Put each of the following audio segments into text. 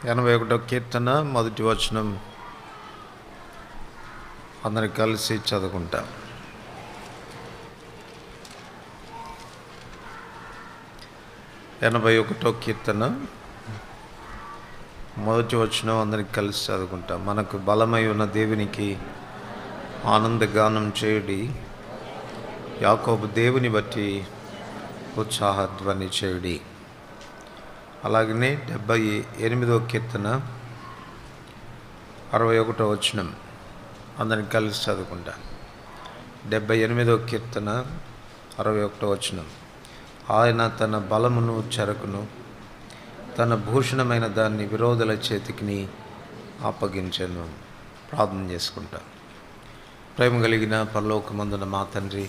81వ కీర్తన మొదటి వచనం అందరం కలిసి చదువుకుంటాం. 81వ కీర్తన మొదటి వచనం అందరికి కలిసి చదువుకుంటాం. మనకు బలమై ఉన్న దేవునికి ఆనందగానం చేయుడి, యాకోబు దేవుని బట్టి ఉత్సాహధ్వని చేయుడి. అలాగనే 78వ కీర్తన 61వ వచనం అందరికి కలిసి చదువుకుంటాం. 78వ కీర్తన 61వ వచనం. ఆయన తన బలమును చెరకును, తన భూషణమైన దాన్ని విరోధుల చేతికి అప్పగించెను. ప్రార్థన చేసుకుంటాం. ప్రేమ కలిగిన పరలోకమందున మా తండ్రి,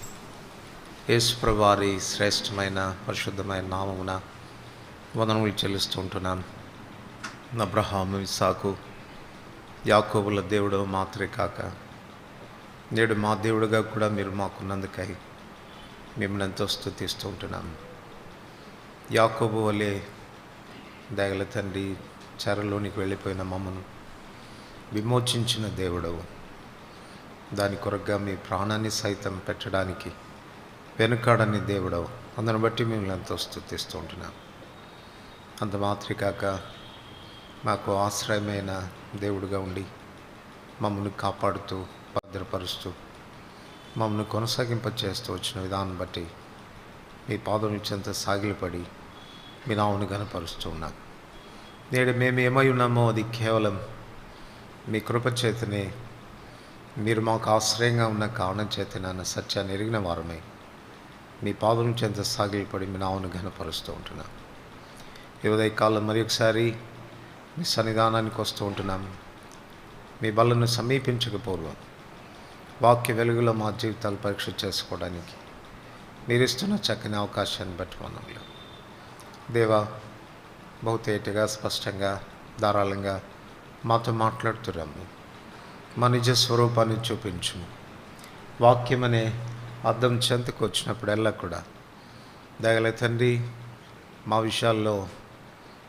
యేసుప్రభువు వారి శ్రేష్టమైన పరిశుద్ధమైన నామమున వందనములు చెల్లిస్తూ ఉంటున్నాను. అబ్రహాము, ఇస్సాకు, యాకోబుల దేవుడు మాత్రమే కాక నేడు మా దేవుడుగా కూడా మీరు మాకున్నందుకై మిమ్మల్ని ఎంతో స్తుతిస్తూ ఉంటున్నాము. యాకోబు వలె దయగల తండ్రి, చెరలోనికి వెళ్ళిపోయిన మమ్మను విమోచించిన దేవుడవు, దాని కొరగా మీ ప్రాణాన్ని సైతం పెట్టడానికి వెనుకాడని దేవుడవు. అందుని బట్టి మిమ్మల్ని ఎంతో స్తుతిస్తూ ఉంటున్నాం. అంత మాత్రమే కాక మాకు ఆశ్రయమైన దేవుడిగా ఉండి మమ్మల్ని కాపాడుతూ భద్రపరుస్తూ మమ్మల్ని కొనసాగింపచేస్తూ వచ్చిన విధానం బట్టి మీ పాదముల చెంత సాగిలపడి మీ నామమును ఘనపరుస్తూ ఉన్నాం. నేడు మేము ఏమై ఉన్నామో అది కేవలం మీ కృప చేతనే, మీరు మాకు ఆశ్రయంగా ఉన్న కారణం చేతనే అన్న సత్యాన్ని ఎరిగిన వారమై మీ పాదముల చెంత సాగిలపడి మీ నామమును ఘనపరుస్తూ ఉంటున్నాం. ఈ ఉదయకాలం మరి ఒకసారి మీ సన్నిధానానికి వస్తూ ఉంటున్నాం. మీ బలను సమీపించకపోవడం, వాక్య వెలుగులో మా జీవితాలు పరీక్ష చేసుకోవడానికి మీరు ఇస్తున్న చక్కని అవకాశాన్ని బట్టి మనలో దేవా, బహుతేటగా స్పష్టంగా ధారాళంగా మాతో మాట్లాడుతున్నాము. మా నిజ స్వరూపాన్ని చూపించు. వాక్యం అనే అద్దం చెంతకు వచ్చినప్పుడల్లా కూడా దయగల తండ్రి, మా విషయాల్లో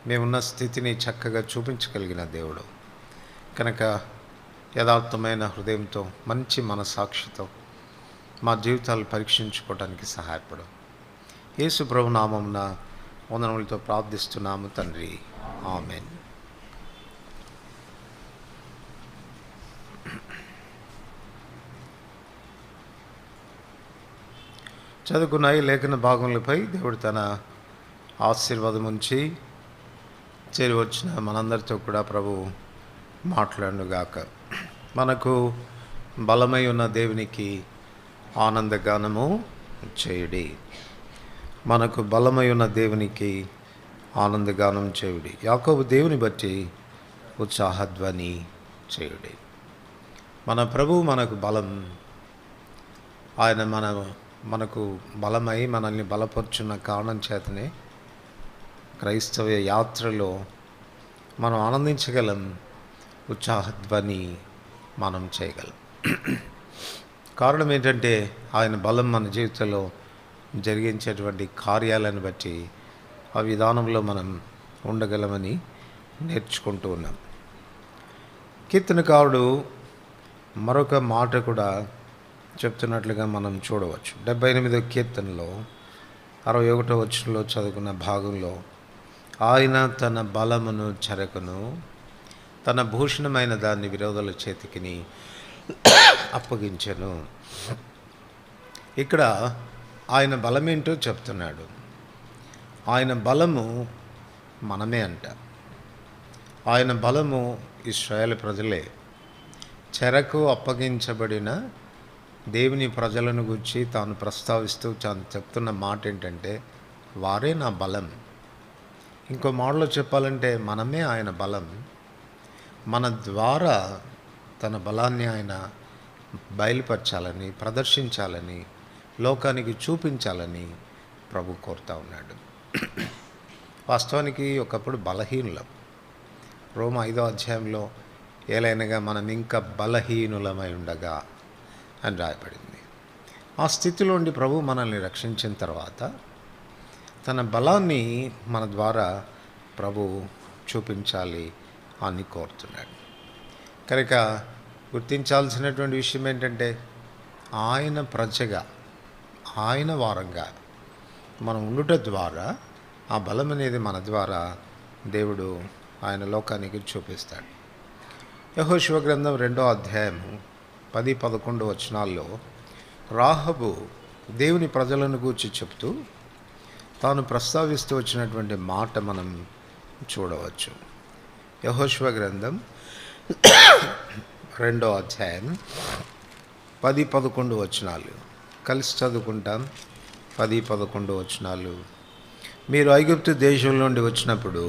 మేమున్న స్థితిని చక్కగా చూపించగలిగిన దేవుడు కనుక యథార్థమైన హృదయంతో, మంచి మనసాక్షితో మా జీవితాలు పరీక్షించుకోవడానికి సహాయపడు. యేసు ప్రభు నామమున వందనములతో ప్రార్థిస్తున్నాము తండ్రి, ఆమేన్. చదువుకున్న ఈ లేఖన భాగములపై దేవుడు తన ఆశీర్వాదం ఉంచి చేరి వచ్చిన మనందరితో కూడా ప్రభు మాట్లాడుగాక. మనకు బలమై ఉన్న దేవునికి ఆనందగానము చేయుడి. మనకు బలమై ఉన్న దేవునికి ఆనందగానం చేయుడి, యాకోబు దేవుని బట్టి ఉత్సాహధ్వని చేయుడి. మన ప్రభువు మనకు బలం. ఆయన మనకు బలమై మనల్ని బలపరుచున్న కారణం చేతనే క్రైస్తవ యాత్రలో మనం ఆనందించగలం, ఉత్సాహధ్వని మనం చేయగలం. కారణం ఏంటంటే ఆయన బలం మన జీవితంలో జరిగించేటువంటి కార్యాలను బట్టి ఆ విధానంలో మనం ఉండగలమని నేర్చుకుంటూ ఉన్నాం. కీర్తనకారుడు మరొక మాట కూడా చెప్తున్నట్లుగా మనం చూడవచ్చు. 78వ కీర్తనలో 61వ వచనంలో చదువుకున్న భాగంలో, ఆయన తన బలమును చెరకును, తన భూషణమైన దాన్ని విరోధుల చేతికి అప్పగించెను. ఇక్కడ ఆయన బలమేంటో చెప్తున్నాడు. ఆయన బలము మనమే అంట. ఆయన బలము ఇశ్రాయేలు ప్రజలే. చెరకు అప్పగించబడిన దేవుని ప్రజలను గురించి తాను ప్రస్తావిస్తూ తాను చెప్తున్న మాట ఏంటంటే, వారే నా బలం. ఇంకో మాటలో చెప్పాలంటే మనమే ఆయన బలం. మన ద్వారా తన బలాన్ని ఆయన బయలుపరచాలని, ప్రదర్శించాలని, లోకానికి చూపించాలని ప్రభు కోరుతా ఉన్నాడు. వాస్తవానికి ఒకప్పుడు బలహీనులం. రోమ 5వ అధ్యాయంలో ఏలైనగా మనం ఇంకా బలహీనులమై ఉండగా అని రాయబడింది. ఆ స్థితిలో ఉండి ప్రభు మనల్ని రక్షించిన తర్వాత తన బలాన్ని మన ద్వారా ప్రభు చూపించాలి, అని కోరుతున్నాడు. కనుక గుర్తించాల్సినటువంటి విషయం ఏంటంటే, ఆయన ప్రజగా, ఆయన వారంగా మనం ఉండుట ద్వారా ఆ బలం అనేది మన ద్వారా దేవుడు ఆయన లోకానికి చూపిస్తాడు. యెహోషువ గ్రంథం 2వ అధ్యాయము 10-11 వచనాల్లో రాహబు దేవుని ప్రజలను గూర్చి చెప్తూ తాను ప్రస్తావిస్తూ వచ్చినటువంటి మాట మనం చూడవచ్చు. యెహోషువ గ్రంథం 2వ అధ్యాయం 10-11 వచనాలు కలిసి చదువుకుంటాం. 10-11 వచనాలు. మీరు ఐగుప్తు దేశం నుండి వచ్చినప్పుడు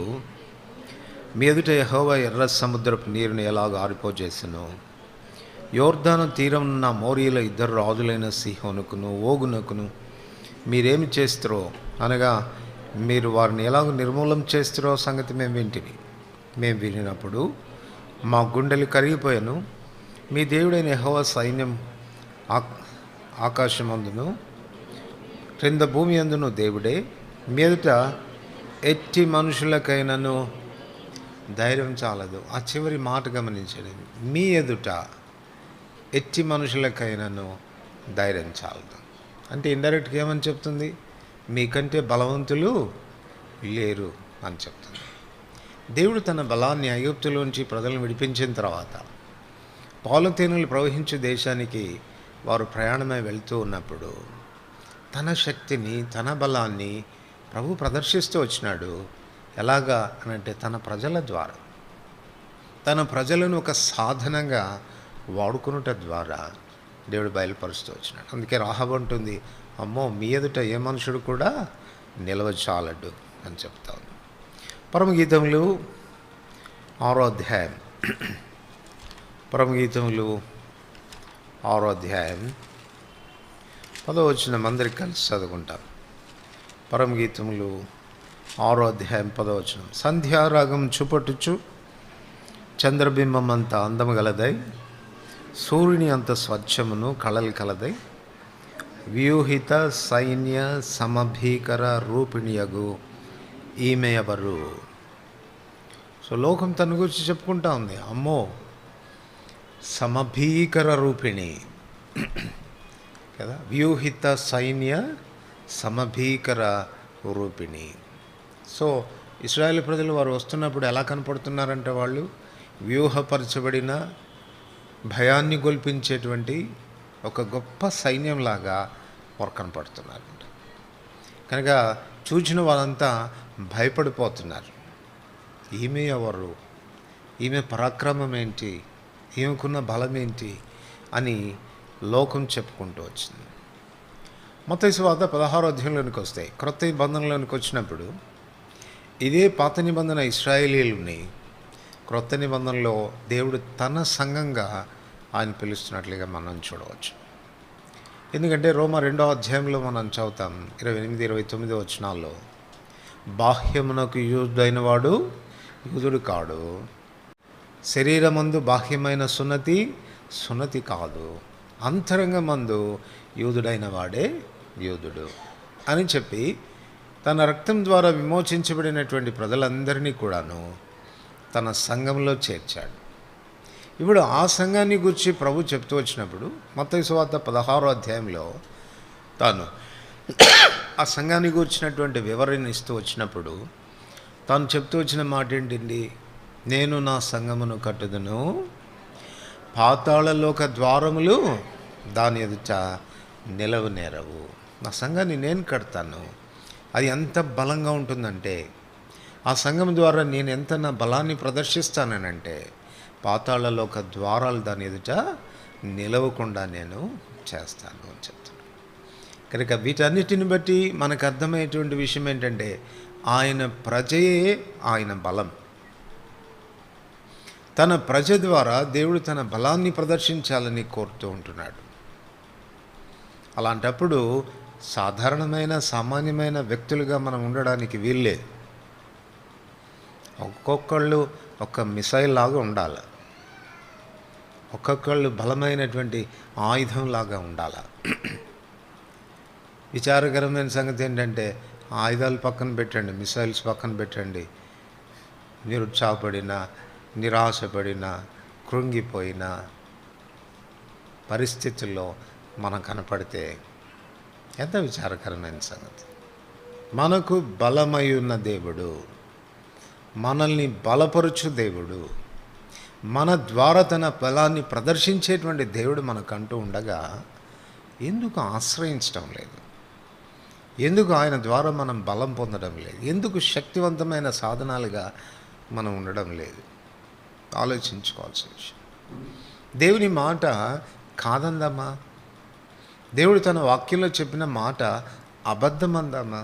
మీ ఎదుట యెహోవా ఎర్ర సముద్రపు నీరుని ఎలాగ ఆరిపోజేసెనో, యోర్దాను తీరం ఉన్న మోరీల 2 రాజులైన సీహోనుకును ఓగునకును మీరేమి చేస్తారో, అనగా మీరు వారిని ఎలాగ నిర్మూలం చేస్తారో సంగతి మేము వినినప్పుడు మా గుండెలు కరిగిపోయాను. మీ దేవుడైన యెహోవా సైన్యం ఆకాశమందును క్రింద భూమి అందును దేవుడే. మీదట ఎట్టి మనుషులకైనాను ధైర్యం చాలదు. ఆ చివరి మాట గమనించండి. మీ ఎదుట ఎట్టి మనుషులకైనాను ధైర్యం చాలదు అంటే ఇండైరెక్ట్గా ఏమని చెప్తుంది? మీకంటే బలవంతులు లేరు అని చెప్తుంది. దేవుడు తన బలాన్ని ఐగుప్తులోంచి ప్రజలను విడిపించిన తర్వాత పాలతేనెలు ప్రవహించే దేశానికి వారు ప్రయాణమై వెళ్తూ ఉన్నప్పుడు తన శక్తిని, తన బలాన్ని ప్రభు ప్రదర్శిస్తూ వచ్చినాడు. ఎలాగా అనంటే తన ప్రజల ద్వారా, తన ప్రజలను ఒక సాధనంగా వాడుకునుట ద్వారా దేవుడు బయలుపరుస్తూ వచ్చినాడు. అందుకే రాహబు అంటుంది, అమ్మో మీ ఎదుట ఏ మనుషుడు కూడా నిలవచాలడు అని చెప్తా ఉంది. పరమగీతములు 6వ అధ్యాయం, పరమగీతములు 6వ అధ్యాయం 10వ వచనం అందరికి కలిసి చదువుకుంటాం. పరమగీతములు 6వ అధ్యాయం 10వ వచనం. సంధ్యారాగం చూపట్టుచు చంద్రబింబం అంత అందము గలదై, సూర్యుని అంత స్వచ్ఛమును కళలు కలదై, వ్యూహిత సైన్య సమభీకర రూపిణియగు ఈమె ఎవరు? సో లోకం తన గురించి చెప్పుకుంటా ఉంది, అమ్మో సమభీకర రూపిణి కదా, వ్యూహిత సైన్య సమభీకర రూపిణి. సో ఇశ్రాయేలు ప్రజలు వారు వస్తున్నప్పుడు ఎలా కనపడుతున్నారంటే, వాళ్ళు వ్యూహపరచబడిన భయాన్ని గొల్పించేటువంటి ఒక గొప్ప సైన్యంలాగా వారు కనపడుతున్నారు. కనుక చూచిన వాళ్ళంతా భయపడిపోతున్నారు. ఈమె ఎవరు? ఈమె పరాక్రమం ఏంటి? ఈమెకున్న బలం ఏంటి అని లోకం చెప్పుకుంటూ వచ్చింది. మత్తయి సువార్త 16వ అధ్యాయంలోనికి వస్తాయి. క్రొత్త నిబంధనలోనికి వచ్చినప్పుడు ఇదే పాత నిబంధన ఇశ్రాయేలీయుల్ని క్రొత్త నిబంధనలో దేవుడు తన సంఘంగా ఆయన పిలుస్తున్నట్లుగా మనం చూడవచ్చు. ఎందుకంటే రోమా 2వ అధ్యాయంలో మనం చదువుతాం 28-29 వచనాల్లో, బాహ్యమునకు యూదుడైన వాడు యూదుడు కాడు, శరీరమందు బాహ్యమైన సున్నతి కాదు, అంతరంగమందు యూదుడైన వాడే యూదుడు అని చెప్పి తన రక్తం ద్వారా విమోచించబడినటువంటి ప్రజలందరినీ కూడాను తన సంఘంలో చేర్చాడు. ఇప్పుడు ఆ సంఘాన్ని గురించి ప్రభు చెప్తూ వచ్చినప్పుడు మత్తయి సువార్త 16వ అధ్యాయంలో తాను ఆ సంఘాన్ని గురించినటువంటి వివరణ ఇస్తూ వచ్చినప్పుడు తాను చెప్తూ వచ్చిన మాట ఏంటండి? నేను నా సంఘమును కట్టుదును, పాతాళలోక ద్వారములు దాని ఎదుట నిలవనేరవు. నా సంఘాన్ని నేను కడతాను. అది ఎంత బలంగా ఉంటుందంటే, ఆ సంఘం ద్వారా నేను ఎంత నా బలాన్ని ప్రదర్శిస్తానంటే, పాతాళలోక ద్వారాలు దాని ఎదుట నిలవకుండా నేను చేస్తాను అని చెప్తాను. కనుక వీటన్నిటిని బట్టి మనకు అర్థమయ్యేటువంటి విషయం ఏంటంటే, ఆయన ప్రజయే ఆయన బలం. తన ప్రజ ద్వారా దేవుడు తన బలాన్ని ప్రదర్శించాలని కోరుతూ ఉంటున్నాడు. అలాంటప్పుడు సాధారణమైన సామాన్యమైన వ్యక్తులుగా మనం ఉండడానికి వీల్లేదు. ఒక్కొక్కళ్ళు ఒక మిసైల్ లాగా ఉండాలి, ఒక్కొక్కళ్ళు బలమైనటువంటి ఆయుధం లాగా ఉండాలి. విచారకరమైన సంగతి ఏంటంటే, ఆయుధాలు పక్కన పెట్టండి, మిసైల్స్ పక్కన పెట్టండి, నిరుత్సాహపడిన నిరాశపడిన, కృంగిపోయిన పరిస్థితుల్లో మనం కనపడితే ఎంత విచారకరమైన సంగతి. మనకు బలమై ఉన్న దేవుడు, మనల్ని బలపరుచు దేవుడు, మన ద్వారా తన బలాన్ని ప్రదర్శించేటువంటి దేవుడు మనకంటూ ఉండగా ఎందుకు ఆశ్రయించడం లేదు? ఎందుకు ఆయన ద్వారా మనం బలం పొందడం లేదు? ఎందుకు శక్తివంతమైన సాధనాలుగా మనం ఉండడం లేదు? ఆలోచించుకోవాల్సిన విషయం. దేవుని మాట కాదందామా? దేవుడు తన వాక్యంలో చెప్పిన మాట అబద్ధమందామా?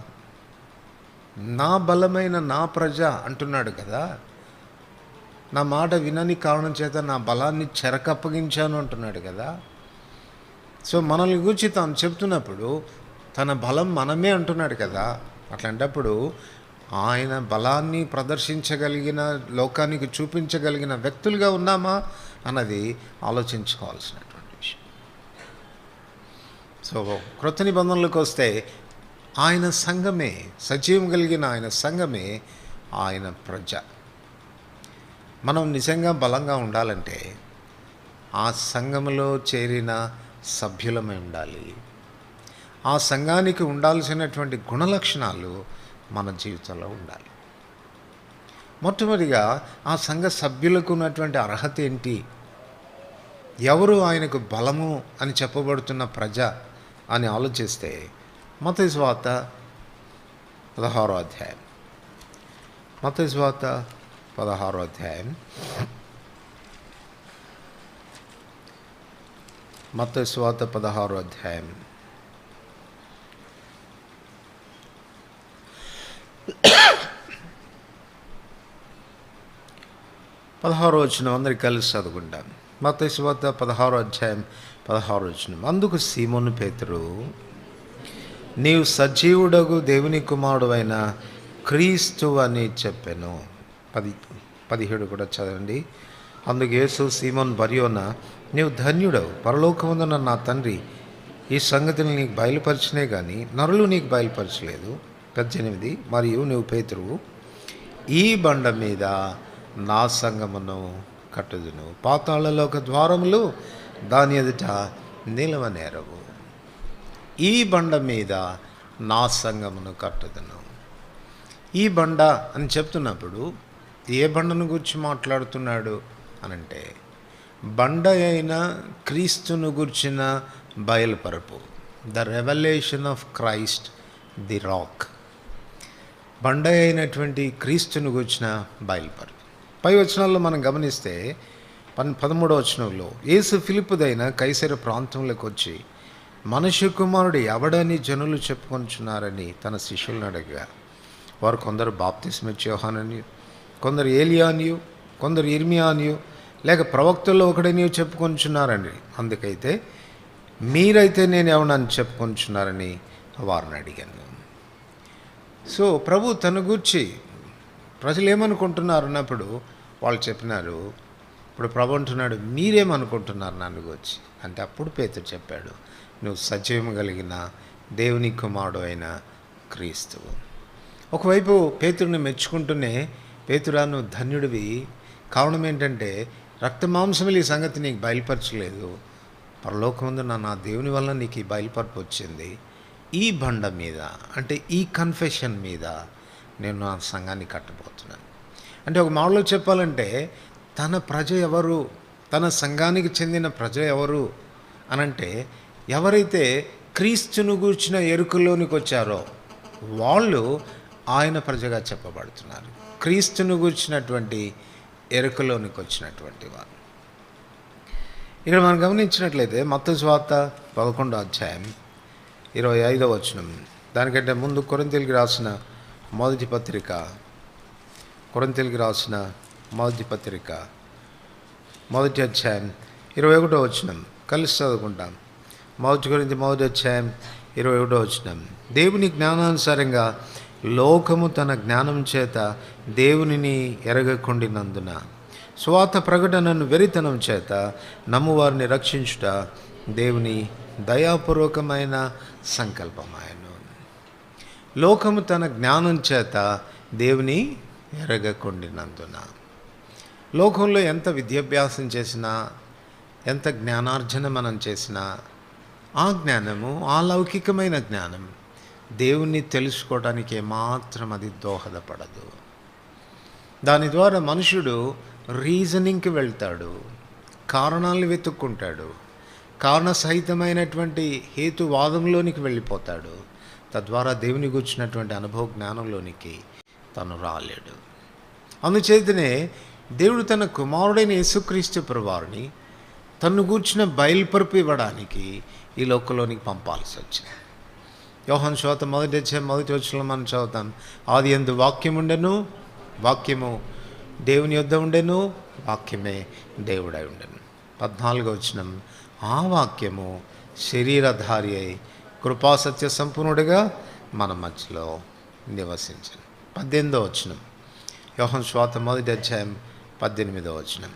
నా బలమైన నా ప్రజ అంటున్నాడు కదా. నా మాట వినని కారణం చేత నా బలాన్ని చెరకప్పగించాను అంటున్నాడు కదా. సో మనల్ని గురించి తాను చెప్తున్నప్పుడు తన బలం మనమే అంటున్నాడు కదా. అట్లాంటప్పుడు ఆయన బలాన్ని ప్రదర్శించగలిగిన, లోకానికి చూపించగలిగిన వ్యక్తులుగా ఉన్నామా అన్నది ఆలోచించుకోవాల్సినటువంటి విషయం. సో క్రొత్త నిబంధనలకు వస్తే ఆయన సంఘమే, సజీవం కలిగిన ఆయన సంఘమే ఆయన ప్రజ. మనం నిజంగా బలంగా ఉండాలంటే ఆ సంఘములో చేరిన సభ్యులమై ఉండాలి. ఆ సంఘానికి ఉండాల్సినటువంటి గుణలక్షణాలు మన జీవితంలో ఉండాలి. మొట్టమొదటిగా ఆ సంఘ సభ్యులకు ఉన్నటువంటి అర్హత ఏంటి? ఎవరు ఆయనకు బలము అని చెప్పబడుతున్న ప్రజ అని ఆలోచిస్తే మత్తయి సువార్త 16వ అధ్యాయం, మత్తయి సువార్త 16వ అధ్యాయం, మత్తయి సువార్త 16వ అధ్యాయం 16వ వచనం అందరికి కలిసి చదువుకుంటాం. మత్తయి సువార్త 16వ అధ్యాయం 16వ వచనం. అందుకు సీమోను పేతురు, నీవు సజీవుడగు దేవుని కుమారుడు అయిన క్రీస్తు అని చెప్పెను. 17 కూడా చదవండి. అందుకు యేసు సీమోన్ బర్యోనా, నీవు ధన్యుడవు, పరలోకమందున్న నా తండ్రి ఈ సంగతిని నీకు బయలుపరిచినే కానీ నరులు నీకు బయలుపరచలేదు. 18 మరియు నీవు పేతురువు, ఈ బండ మీద నా సంఘమును కట్టుదును, పాతాళలోక ద్వారములు దాని ఎదుట నిలవనేరవు. ఈ బండ మీద నా సంఘమును కట్టుదును. ఈ బండ అని చెప్తున్నప్పుడు ఏ బండను గురించి మాట్లాడుతున్నాడు అనంటే, బండ అయిన క్రీస్తును గుర్చిన బయలుపరపు, the revelation of Christ the rock. బండ అయినటువంటి క్రీస్తును గుర్చిన బయలుపరపు. పై వచనాల్లో మనం గమనిస్తే 13వ వచనంలో, యేసు ఫిలిప్పుదైన కైసర ప్రాంతంలోకి వచ్చి మనుష్య కుమారుడు ఎవడని జనులు చెప్పుకొంచున్నారని తన శిష్యులను అడగగా, వారు కొందరు బాప్తిస్మిచ్చే యోహానని, కొందరు ఏలియానియు, కొందరు ఇర్మియానియు, లేక ప్రవక్తల్లో ఒకడనియు చెప్పుకొంచున్నారని. అందుకైతే మీరైతే నేను ఎవనని చెప్పుకొంచున్నారని వారిని అడిగాను. సో ప్రభు తన గూర్చి ప్రజలు ఏమనుకుంటున్నారు అన్నప్పుడు వాళ్ళు చెప్పినారు. ఇప్పుడు ప్రభు అంటున్నాడు, మీరేమనుకుంటున్నారు నన్ను గురించి అంటే, అప్పుడు పేతురు చెప్పాడు, నువ్వు సజీవం కలిగిన దేవుని కుమారుడు అయిన క్రీస్తువు. ఒకవైపు పేతురుని మెచ్చుకుంటూనే, పేతురా నువ్వు ధన్యుడివి, కారణం ఏంటంటే రక్తమాంసములు ఈ సంగతి నీకు బయలుపరచలేదు, పరలోకముందు నా దేవుని వల్ల నీకు ఈ బయలుపరపు వచ్చింది. ఈ బండ మీద అంటే ఈ కన్ఫెషన్ మీద నేను నా సంఘాన్ని కట్టబోతున్నాను. అంటే ఒక మాటలో చెప్పాలంటే తన ప్రజ ఎవరు, తన సంఘానికి చెందిన ప్రజ ఎవరు అనంటే, ఎవరైతే క్రీస్తును గూర్చిన ఎరుకలోనికి వచ్చారో వాళ్ళు ఆయన ప్రజగా చెప్పబడుతున్నారు. క్రీస్తును గూర్చినటువంటి ఎరుకలోనికి వచ్చినటువంటి వారు. ఇక్కడ మనం గమనించినట్లయితే మత్తయి సువార్త 11వ అధ్యాయం 25వ వచనం, దానికంటే ముందు కొరింథీయులకు రాసిన మొదటి పత్రిక, కొరింథీయులకు రాసిన మొదటి పత్రిక 1వ అధ్యాయం 21వ వచనం కలిసి చదువుకుంటాం. 1 కొరింథీ 1వ అధ్యాయం 21వ వచనం, దేవుని జ్ఞానానుసారంగా లోకము తన జ్ఞానం చేత దేవునిని ఎరగకుండినందున సువార్త ప్రకటనను వెరితనం చేత నమ్మువారిని రక్షించుట దేవుని దయాపూర్వకమైన సంకల్పమాయను. లోకము తన జ్ఞానం చేత దేవుని ఎరగకుండినందున లోకంలో ఎంత విద్యాభ్యాసం చేసినా, ఎంత జ్ఞానార్జన మనం చేసినా, ఆ జ్ఞానము, ఆ లౌకికమైన జ్ఞానం దేవుణ్ణి తెలుసుకోవడానికి ఏమాత్రం అది దోహదపడదు. దాని ద్వారా మనుషుడు రీజనింగ్కి వెళ్తాడు, కారణాలను వెతుక్కుంటాడు, కారణ సహితమైనటువంటి హేతువాదంలోనికి వెళ్ళిపోతాడు. తద్వారా దేవుని గూర్చినటువంటి అనుభవ జ్ఞానంలోనికి తను రాలేడు. అందుచేతనే దేవుడు తన కుమారుడైన యేసుక్రీస్తు ప్రభువారిని తన్ను గూర్చిన బయలుపరుపు ఇవ్వడానికి ఈ లోకంలోనికి పంపాల్సి వచ్చింది. యోహాను సువార్త 1:1 మనం చదువుతాం, ఆది యందు వాక్యం ఉండెను, వాక్యము దేవుని యొద్ద ఉండెను, వాక్యమే దేవుడై ఉండెను. 14 ఆ వాక్యము శరీరధారి అయి కృపాసత్య సంపూర్ణుడిగా మన మధ్యలో నివసించను. 18 యోహాను సువార్త 1:18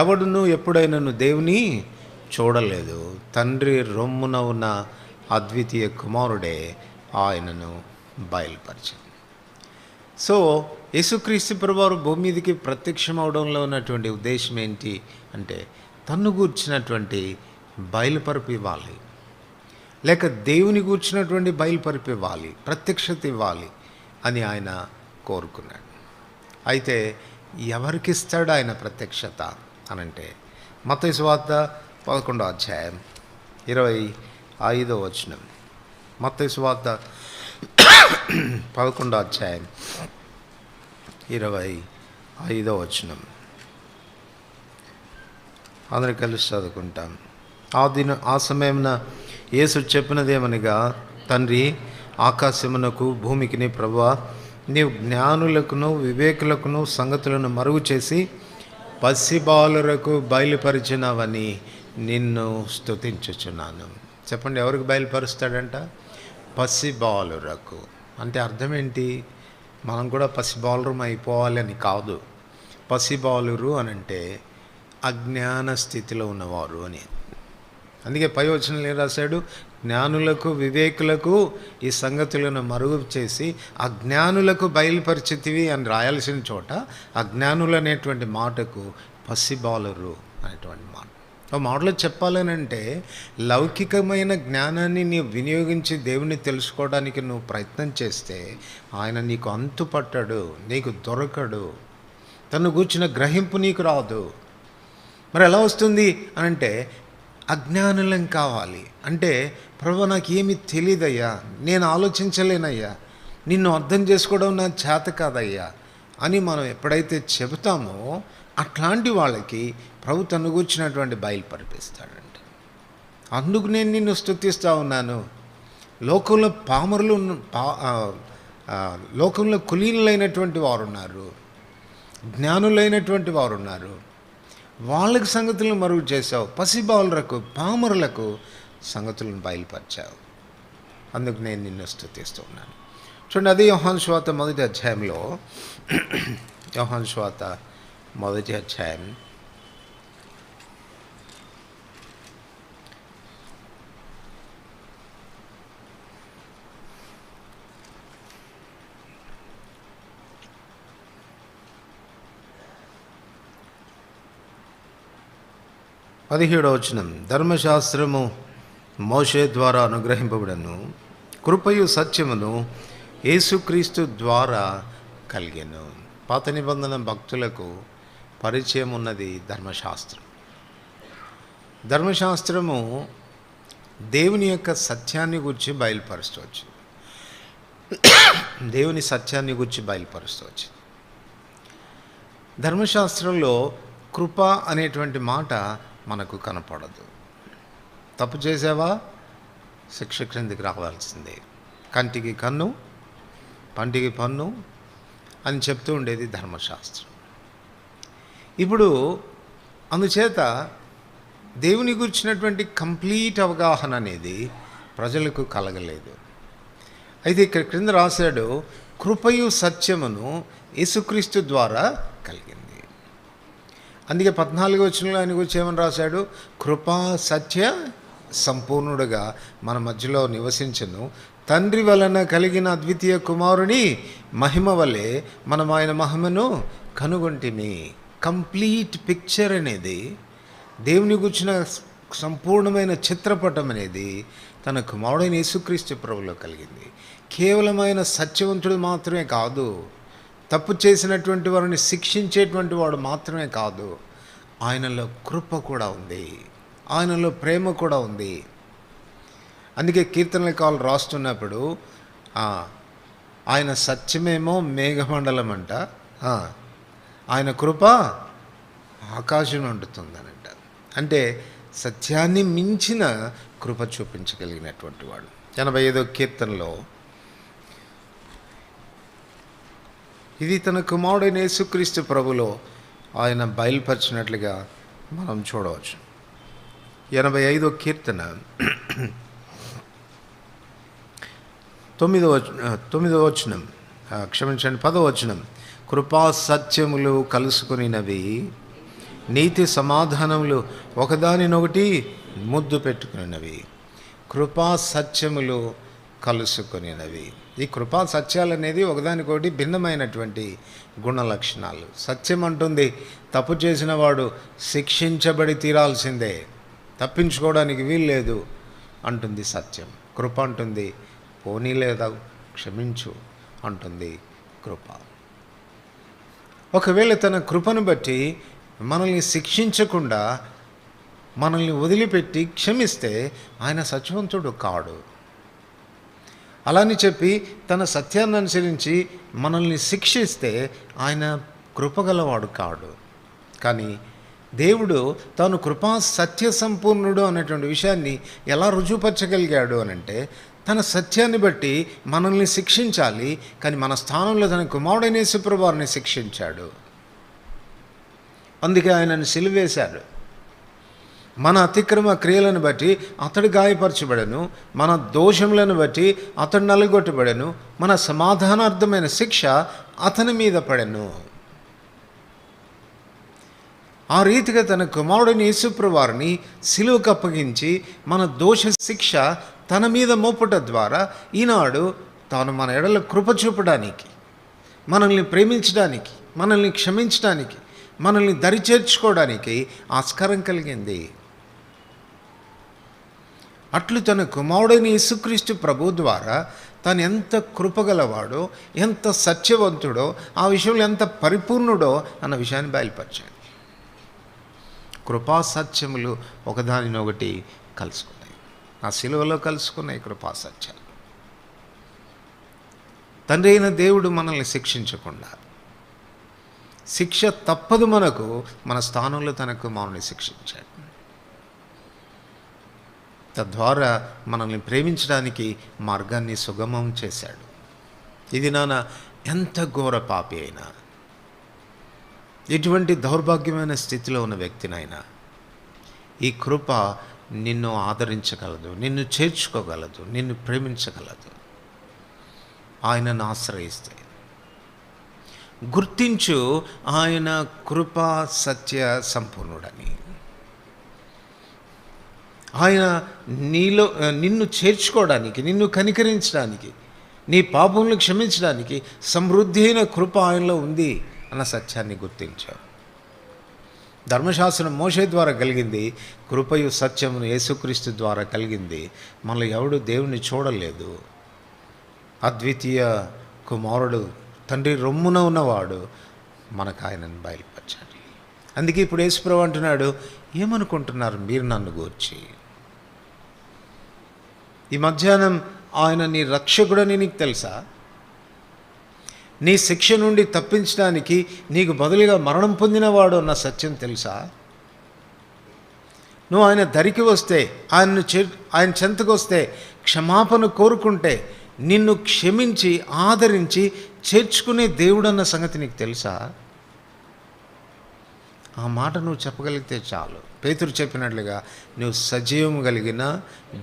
ఎవడును ఎప్పుడైనాను దేవుని చూడలేదు, తండ్రి రొమ్మున ఉన్న అద్వితీయ కుమారుడే ఆయనను బయలుపరిచాడు. సో యేసుక్రీస్తు ప్రభువారు భూమి మీదకి ప్రత్యక్షం అవడంలో ఉన్నటువంటి ఉద్దేశం ఏంటి అంటే, తన్ను గూర్చినటువంటి బయలుపరుపు ఇవ్వాలి, లేక దేవుని గూర్చినటువంటి బయలుపరుపు ఇవ్వాలి, ప్రత్యక్షత ఇవ్వాలి అని ఆయన కోరుకున్నాడు. అయితే ఎవరికి ఇస్తాడు ఆయన ప్రత్యక్షత అనంటే, మత్తయి సువార్త 11:25 మత్తయి సువార్త 11:25 అందరూ కలిసి చదువుకుంటాం. ఆ సమయమున యేసు చెప్పినదేమనగా, తండ్రి, ఆకాశమునకు భూమికిని ప్రభువా, నీవు జ్ఞానులకును వివేకులకును సంగతులను మరుగు చేసి పసిబాలురకు బయలుపరిచినవని నిన్ను స్తుతించుచున్నాను. చెప్పండి, ఎవరికి బయలుపరుస్తాడంట? పసిబాలురకు. అంటే అర్థం ఏంటి? మనం కూడా పసిబాలురం అయిపోవాలి అని కాదు. పసిబాలురు అనంటే అజ్ఞాన స్థితిలో ఉన్నవారు అని. అందుకే పై వచనంలో ఏం రాశాడు? జ్ఞానులకు వివేకులకు ఈ సంగతులను మరుగు చేసి అజ్ఞానులకు బయలుపరిచితివి అని రాయాల్సిన చోట అజ్ఞానులు అనేటువంటి మాటకు పసిబాలురు అనేటువంటి మాట. ఆ మాటలో చెప్పాలనంటే, లౌకికమైన జ్ఞానాన్ని నీవు వినియోగించి దేవుణ్ణి తెలుసుకోవడానికి నువ్వు ప్రయత్నం చేస్తే ఆయన నీకు అంతుపట్టడు, నీకు దొరకడు, తను గూర్చిన గ్రహింపు నీకు రాదు. మరి ఎలా వస్తుంది అనంటే, అజ్ఞానులం కావాలి. అంటే, ప్రభువా నాకు ఏమీ తెలియదయ్యా, నేను ఆలోచించలేనయ్యా, నిన్ను అర్థం చేసుకోవడం నా చేత కాదయ్యా అని మనం ఎప్పుడైతే చెబుతామో అట్లాంటి వాళ్ళకి ప్రభు తను గూర్చినటువంటి బయలుపరిపిస్తాడంట. అందుకు నేను నిన్ను స్తుతిస్తూ ఉన్నాను. లోకంలో పామరులు, లోకంలో కులీనులైనటువంటి వారు ఉన్నారు, జ్ఞానులైనటువంటి వారు ఉన్నారు. వాళ్ళకి సంగతులను మరుగు చేశావు, పసిబాలులకు పామరులకు సంగతులను బయలుపరిచావు. అందుకు నేను నిన్ను స్తుతిస్తూ ఉన్నాను. చూడండి, అదే యోహాను సువార్త 1:1 యోహాను సువార్త 1:1 17 ధర్మశాస్త్రము మోషే ద్వారా అనుగ్రహింపబడను, కృపయు సత్యమును యేసుక్రీస్తు ద్వారా కలిగెను. పాత నిబంధన భక్తులకు పరిచయం ఉన్నది ధర్మశాస్త్రం. ధర్మశాస్త్రము దేవుని యొక్క సత్యాన్ని గురించి బయలుపరుస్తవచ్చు, దేవుని సత్యాన్ని గురించి బయలుపరుస్తవచ్చు. ధర్మశాస్త్రంలో కృప అనేటువంటి మాట మనకు కనపడదు. తప్పు చేసావా, శిక్ష క్రిందికి రావాల్సిందే. కంటికి కన్ను, పంటికి పన్ను అని చెప్తూ ఉండేది ధర్మశాస్త్రం. ఇప్పుడు అందుచేత దేవుని గురించినటువంటి కంప్లీట్ అవగాహన అనేది ప్రజలకు కలగలేదు. అయితే ఇక్కడ క్రింద రాశాడు, కృపయు సత్యమును యేసుక్రీస్తు ద్వారా కలిగింది. అందుకే 14 ఆయన గురించి ఏమని రాశాడు? కృపా సత్య సంపూర్ణుడుగా మన మధ్యలో నివసించను, తండ్రి వలన కలిగిన అద్వితీయ కుమారుని మహిమ వలె మనం ఆయన మహిమను కనుగొంటిమి. కంప్లీట్ పిక్చర్ అనేది, దేవుని గుర్చిన సంపూర్ణమైన చిత్రపటం అనేది తన కుమారుడైన యేసుక్రీస్తు ప్రభువులో కలిగింది. కేవలమైన సత్యవంతుడు మాత్రమే కాదు, తప్పు చేసినటువంటి వారిని శిక్షించేటువంటి వాడు మాత్రమే కాదు, ఆయనలో కృప కూడా ఉంది, ఆయనలో ప్రేమ కూడా ఉంది. అందుకే కీర్తనకాలు రాస్తున్నప్పుడు ఆయన సత్యమేమో మేఘమండలం అంట, ఆయన కృప ఆకాశం అంటుతుందనంట. అంటే సత్యాన్ని మించిన కృప చూపించగలిగినటువంటి వాడు. 85వ కీర్తనలో ఇది తన కుమారుడైన యేసుక్రీస్తు ప్రభులో ఆయన బయలుపరిచినట్లుగా మనం చూడవచ్చు. 85వ కీర్తన 9వ వచనం, 10వ వచనం. కృపా సత్యములు కలుసుకునినవి, నీతి సమాధానములు ఒకదానినొకటి ముద్దు పెట్టుకునినవి. కృపా సత్యములు కలుసుకునినవి. ఈ కృపా సత్యాలు అనేది ఒకదానికొకటి భిన్నమైనటువంటి గుణ లక్షణాలు. సత్యం అంటుంది తప్పు చేసిన వాడు శిక్షించబడి తీరాల్సిందే, తప్పించుకోవడానికి వీల్లేదు అంటుంది సత్యం. కృప అంటుంది పోనీ లేదా క్షమించు అంటుంది కృప. ఒకవేళ తన కృపను బట్టి మనల్ని శిక్షించకుండా మనల్ని వదిలిపెట్టి క్షమిస్తే ఆయన సత్యవంతుడు కాడు. అలాని చెప్పి తన సత్యాన్ని అనుసరించి మనల్ని శిక్షిస్తే ఆయన కృపగలవాడు కాడు. కానీ దేవుడు తాను కృపా సత్య సంపూర్ణుడు అనేటువంటి విషయాన్ని ఎలా రుజువుపరచగలిగాడు అనంటే, తన సత్యాన్ని బట్టి మనల్ని శిక్షించాలి, కానీ మన స్థానంలో తన కుమారుడైన యేసుప్రభువు వారిని శిక్షించాడు. అందుకే ఆయనను సిలువేశాడు. మన అతిక్రమ క్రియలను బట్టి అతడు గాయపరచబడెను, మన దోషములను బట్టి అతడు నలుగొట్టబడెను, మన సమాధానార్థమైన శిక్ష అతని మీద పడెను. ఆ రీతిగా తన కుమారుడైన యేసుప్రభువు వారిని సిలువకు అప్పగించి మన దోష శిక్ష తన మీద మోపుట ద్వారా ఈనాడు తాను మన ఎడల కృప చూపడానికి, మనల్ని ప్రేమించడానికి, మనల్ని క్షమించడానికి, మనల్ని దరిచేర్చుకోవడానికి ఆస్కారం కలిగింది. అట్లు తన కుమారుడైన యేసుక్రీస్తు ప్రభు ద్వారా తను ఎంత కృపగలవాడో, ఎంత సత్యవంతుడో, ఆ విషయంలో ఎంత పరిపూర్ణుడో అన్న విషయాన్ని బయలుపరిచాడు. కృపా సత్యములు ఒకదానినొకటి కలుసుకున్నాయి. ఆ శిలువలో కలుసుకున్నాయి కృపా సత్యాలు. తండ్రి అయిన దేవుడు మనల్ని శిక్షించకుండా, శిక్ష తప్పదు మనకు, మన స్థానంలో తన కుమారుని శిక్షించాడు. తద్వారా మనల్ని ప్రేమించడానికి మార్గాన్ని సుగమం చేశాడు. ఇది నాన్న ఎంత ఘోర పాపి అయినా, ఎటువంటి దౌర్భాగ్యమైన స్థితిలో ఉన్న వ్యక్తినైనా ఈ కృప నిన్ను ఆదరించగలదు, నిన్ను చేర్చుకోగలదు, నిన్ను ప్రేమించగలదు. ఆయనను ఆశ్రయిస్తే గుర్తించు, ఆయన కృపా సత్య సంపూర్ణుడని. ఆయన నిన్ను చేర్చుకోవడానికి, నిన్ను కనికరించడానికి, నీ పాపములను క్షమించడానికి సమృద్ధి అయిన కృప ఆయనలో ఉంది అన్న సత్యాన్ని గుర్తించావు. ధర్మశాస్త్రం మోషే ద్వారా కలిగింది, కృపయు సత్యమును యేసుక్రీస్తు ద్వారా కలిగింది. మనలో ఎవడు దేవుణ్ణి చూడలేదు. అద్వితీయ కుమారుడు, తండ్రి రొమ్మున ఉన్నవాడు మనకు ఆయనను బయలుపరచాడు. అందుకే ఇప్పుడు యేసుప్రభువు అంటున్నాడు, ఏమనుకుంటున్నారు మీరు నన్ను గూర్చి? ఈ మధ్యాహ్నం ఆయన నీ రక్షకుడని నీకు తెలుసా? నీ శిక్ష నుండి తప్పించడానికి నీకు బదులుగా మరణం పొందినవాడు అన్న సత్యం తెలుసా? నువ్వు ఆయన దరికి వస్తే, ఆయన చెంతకు వస్తే, క్షమాపణ కోరుకుంటే నిన్ను క్షమించి ఆదరించి చేర్చుకునే దేవుడు అన్న సంగతి నీకు తెలుసా? ఆ మాట నువ్వు చెప్పగలిగితే చాలు. పేతురు చెప్పినట్లుగా నువ్వు సజీవం కలిగిన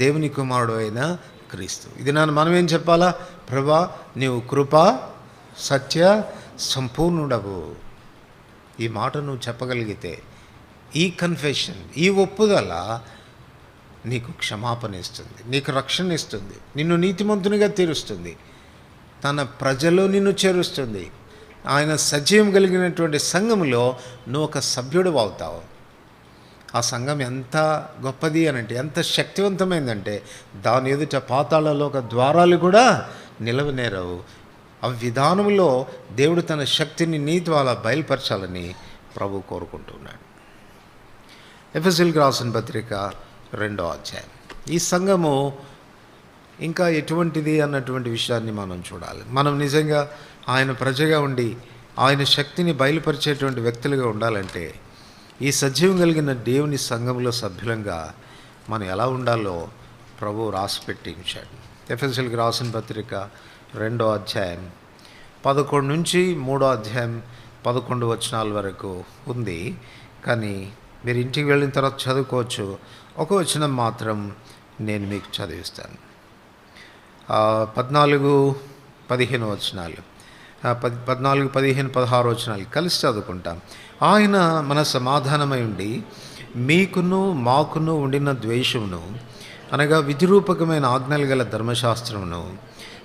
దేవుని కుమారుడు అయిన క్రీస్తు. ఇది మనం ఏం చెప్పాలా? ప్రభా, నీవు కృప సత్య సంపూర్ణుడవు. ఈ మాట నువ్వు చెప్పగలిగితే, ఈ కన్ఫెషన్, ఈ ఒప్పుదల నీకు క్షమాపణ ఇస్తుంది, నీకు రక్షణ ఇస్తుంది, నిన్ను నీతిమంతునిగా తీరుస్తుంది, తన ప్రజలో నిన్ను చేరుస్తుంది. ఆయన సజీవం కలిగినటువంటి సంఘములో నువ్వు ఒక సభ్యుడు అవుతావు. ఆ సంఘం ఎంత గొప్పది అనంటే, ఎంత శక్తివంతమైందంటే, దాని ఎదుట పాతాళలోక ద్వారాలు కూడా నిలవనేరవు. ఆ విధానంలో దేవుడు తన శక్తిని నీ ద్వారా బయలుపరచాలని ప్రభు కోరుకుంటున్నాడు. ఎఫెసీయులకు రాసిన పత్రిక 2వ అధ్యాయం. ఈ సంఘము ఇంకా ఎటువంటిది అన్నటువంటి విషయాన్ని మనం చూడాలి. మనం నిజంగా ఆయన ప్రజగా ఉండి ఆయన శక్తిని బయలుపరిచేటువంటి వ్యక్తులుగా ఉండాలంటే ఈ సజీవం కలిగిన దేవుని సంఘంలో సభ్యులంగా మనం ఎలా ఉండాలో ప్రభు రాసిపెట్టి ఉంచాడు. ఎఫెసీయులకు రాసిన పత్రిక 2వ అధ్యాయం 11 నుంచి 3వ అధ్యాయం 11 వచనాల వరకు ఉంది. కానీ మీరు ఇంటికి వెళ్ళిన తర్వాత చదువుకోవచ్చు. ఒక వచనం మాత్రం నేను మీకు చదివిస్తాను. 14-15 వచనాలు, 14, 15, 16 వచనాలు కలిసి చదువుకుంటాం. ఆయన మన సమాధానమై ఉండి మీకును మాకును ఉండిన ద్వేషమును, అనగా విధిరూపకమైన ఆజ్ఞలు గల ధర్మశాస్త్రమును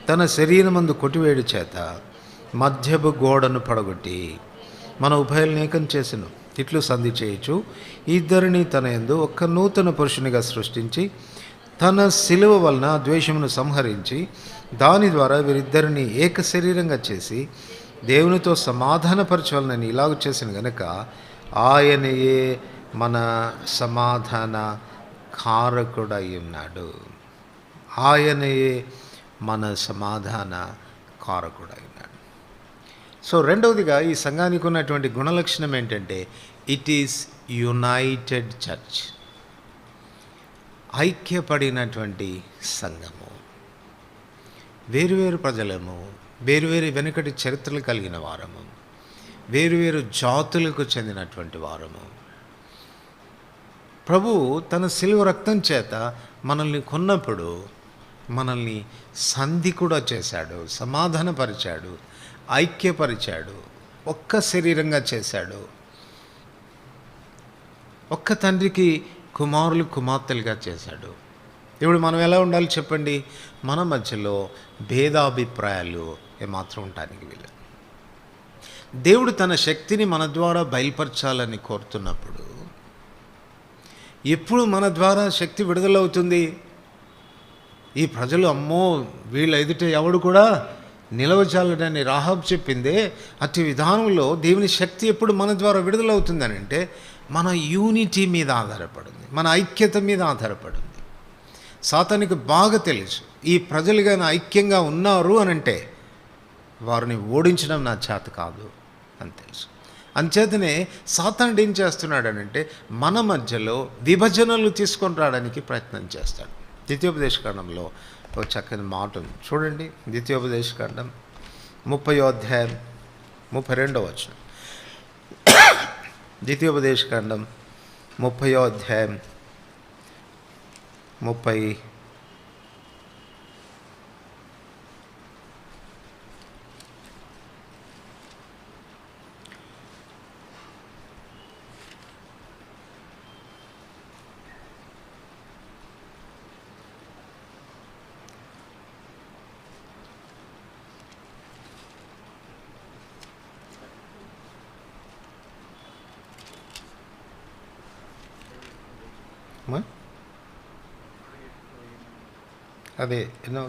తన శరీరమందు కొట్టివేడి చేత మధ్యపు గోడను పడగొట్టి మన ఉభయల్ని ఏకం చేసెను. ఇట్లు సంధి చేయొచ్చు, ఇద్దరిని తన యందు ఒక్క నూతన పురుషునిగా సృష్టించి తన శిలువ వలన ద్వేషమును సంహరించి దాని ద్వారా వీరిద్దరిని ఏక శరీరంగా చేసి దేవునితో సమాధానపరచవలనని ఇలాగ చేసిన గనుక ఆయనయే మన సమాధాన కారకుడై ఉన్నాడు. ఆయనయే మన సమాధాన కారకుడై ఉన్నాడు. సో రెండవదిగా ఈ సంఘానికి ఉన్నటువంటి గుణలక్షణం ఏంటంటే ఇట్ ఈస్ యునైటెడ్ చర్చ్, ఐక్యపడినటువంటి సంఘము. వేరువేరు ప్రజలము, వేరువేరు వెనుకటి చరిత్రలు కలిగిన వారము, వేరువేరు జాతులకు చెందినటువంటి వారము. ప్రభు తన శిలువ రక్తం చేత మనల్ని కొన్నప్పుడు మనల్ని సంధి కూడా చేశాడు, సమాధానపరిచాడు, ఐక్యపరిచాడు, ఒక్క శరీరంగా చేశాడు. ఒక్క తండ్రికి కుమారులు కుమార్తెలుగా చేశాడు. ఇప్పుడు మనం ఎలా ఉండాలి చెప్పండి? మన మధ్యలో భేదాభిప్రాయాలు ఏమాత్రం ఉండడానికి వీలు. దేవుడు తన శక్తిని మన ద్వారా బయలుపరచాలని కోరుతున్నప్పుడు ఎప్పుడు మన ద్వారా శక్తి విడుదలవుతుంది? ఈ ప్రజలు అమ్మో వీళ్ళ ఎదుట ఎవడు కూడా నిలవచాలని రాహాబు చెప్పిందే. అట్టి విధానంలో దేవుని శక్తి ఎప్పుడు మన ద్వారా విడుదలవుతుందని అంటే మన యూనిటీ మీద ఆధారపడింది, మన ఐక్యత మీద ఆధారపడింది. సాతానికి బాగా తెలుసు ఈ ప్రజలు కానీ ఐక్యంగా ఉన్నారు అని అంటే వారిని ఓడించడం నా చేత కాదు అని తెలుసు. అంచేతనే సాతానుడు ఏం చేస్తున్నాడనంటే మన మధ్యలో విభజనలు తీసుకొని రావడానికి ప్రయత్నం చేస్తాడు. ద్వితీయోపదేశకాండంలో ఒక చక్కని మాట ఉంది చూడండి. ద్వితీయోపదేశకాండం 30వ అధ్యాయం 32వ వచనం. ద్వితీయోపదేశకాండం 30వ అధ్యాయం 30 అదే ఎన్నో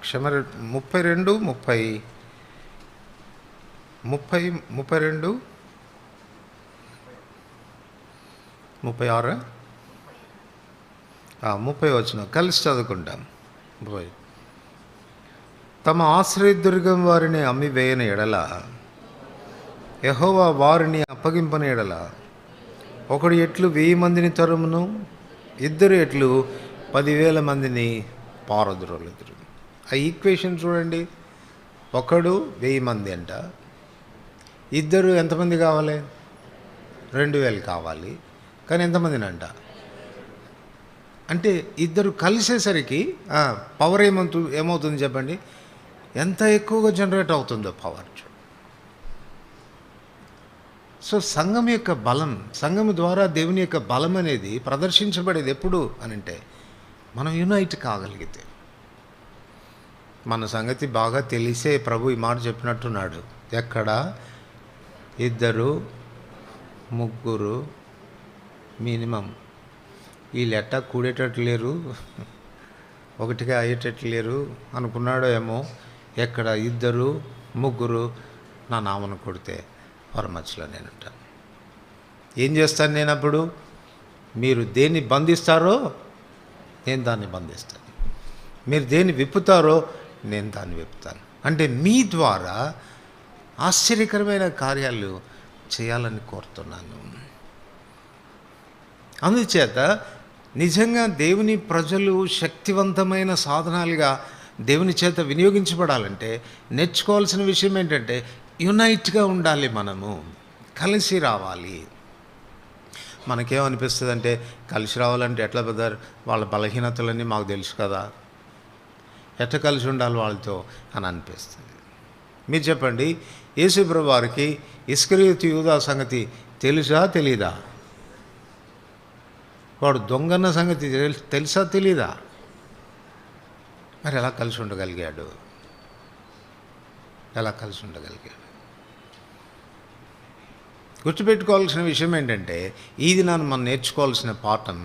క్షమ 32 32 36 30 వచనం కలిసి చదువుకుంటాం. తమ ఆశ్రయదుర్గం వారిని అమ్మివేయని ఎడల, యెహోవా వారిని అప్పగింపని ఎడల, ఒకడు ఎట్లు 1000 మందిని తరుమును, ఇద్దరు ఎట్లు 10,000 మందిని పారద్రోలుదురు. ఆ ఈక్వేషన్ చూడండి. ఒకడు 1000 మంది అంట, ఇద్దరు ఎంతమంది కావాలి? 2,000 కావాలి. కానీ ఎంతమందిని అంట? అంటే ఇద్దరు కలిసేసరికి పవర్ ఏమవుతుంది చెప్పండి? ఎంత ఎక్కువగా జనరేట్ అవుతుందో పవర్. సో సంఘం యొక్క బలం, సంఘం ద్వారా దేవుని యొక్క బలం అనేది ప్రదర్శించబడేది ఎప్పుడు అనంటే మనం యునైట్ కాగలిగితే. మన సంగతి బాగా తెలిసే ప్రభు ఈ మాట చెప్పినట్టున్నాడు, ఎక్కడ 2, 3 మినిమం, వీళ్ళు ఎట్టా కూడేటట్లు లేరు, ఒకటిగా అయ్యేటట్లు లేరు అనుకున్నాడో ఏమో. ఎక్కడ 2, 3 నా నామను కొడితే వారి మధ్యలో నేను ఉంటాను. ఏం చేస్తాను నేను అప్పుడు? మీరు దేన్ని బంధిస్తారో నేను దాన్ని బంధిస్తాను, మీరు దేన్ని విప్పుతారో నేను దాన్ని విప్పుతాను. అంటే మీ ద్వారా ఆశ్చర్యకరమైన కార్యాలు చేయాలని కోరుతున్నాను. అందుచేత నిజంగా దేవుని ప్రజలు శక్తివంతమైన సాధనాలుగా దేవుని చేత వినియోగించబడాలంటే నేర్చుకోవాల్సిన విషయం ఏంటంటే యునైట్గా ఉండాలి, మనము కలిసి రావాలి. మనకేమనిపిస్తుంది అంటే కలిసి రావాలంటే ఎట్లా బ్రదర్, వాళ్ళ బలహీనతలన్నీ మాకు తెలుసు కదా, ఎట్లా కలిసి ఉండాలి వాళ్ళతో అని అనిపిస్తుంది. మీరు చెప్పండి, యేసుప్రభు వారికి ఇస్కరియోతు యూదా సంగతి తెలుసా తెలీదా? వాడు దొంగన్న సంగతి తెలుసా తెలీదా? మరి ఎలా కలిసి ఉండగలిగాడు? ఎలా కలిసి ఉండగలిగాడు? గుర్తుపెట్టుకోవాల్సిన విషయం ఏంటంటే ఇది మనం నేర్చుకోవాల్సిన పాఠం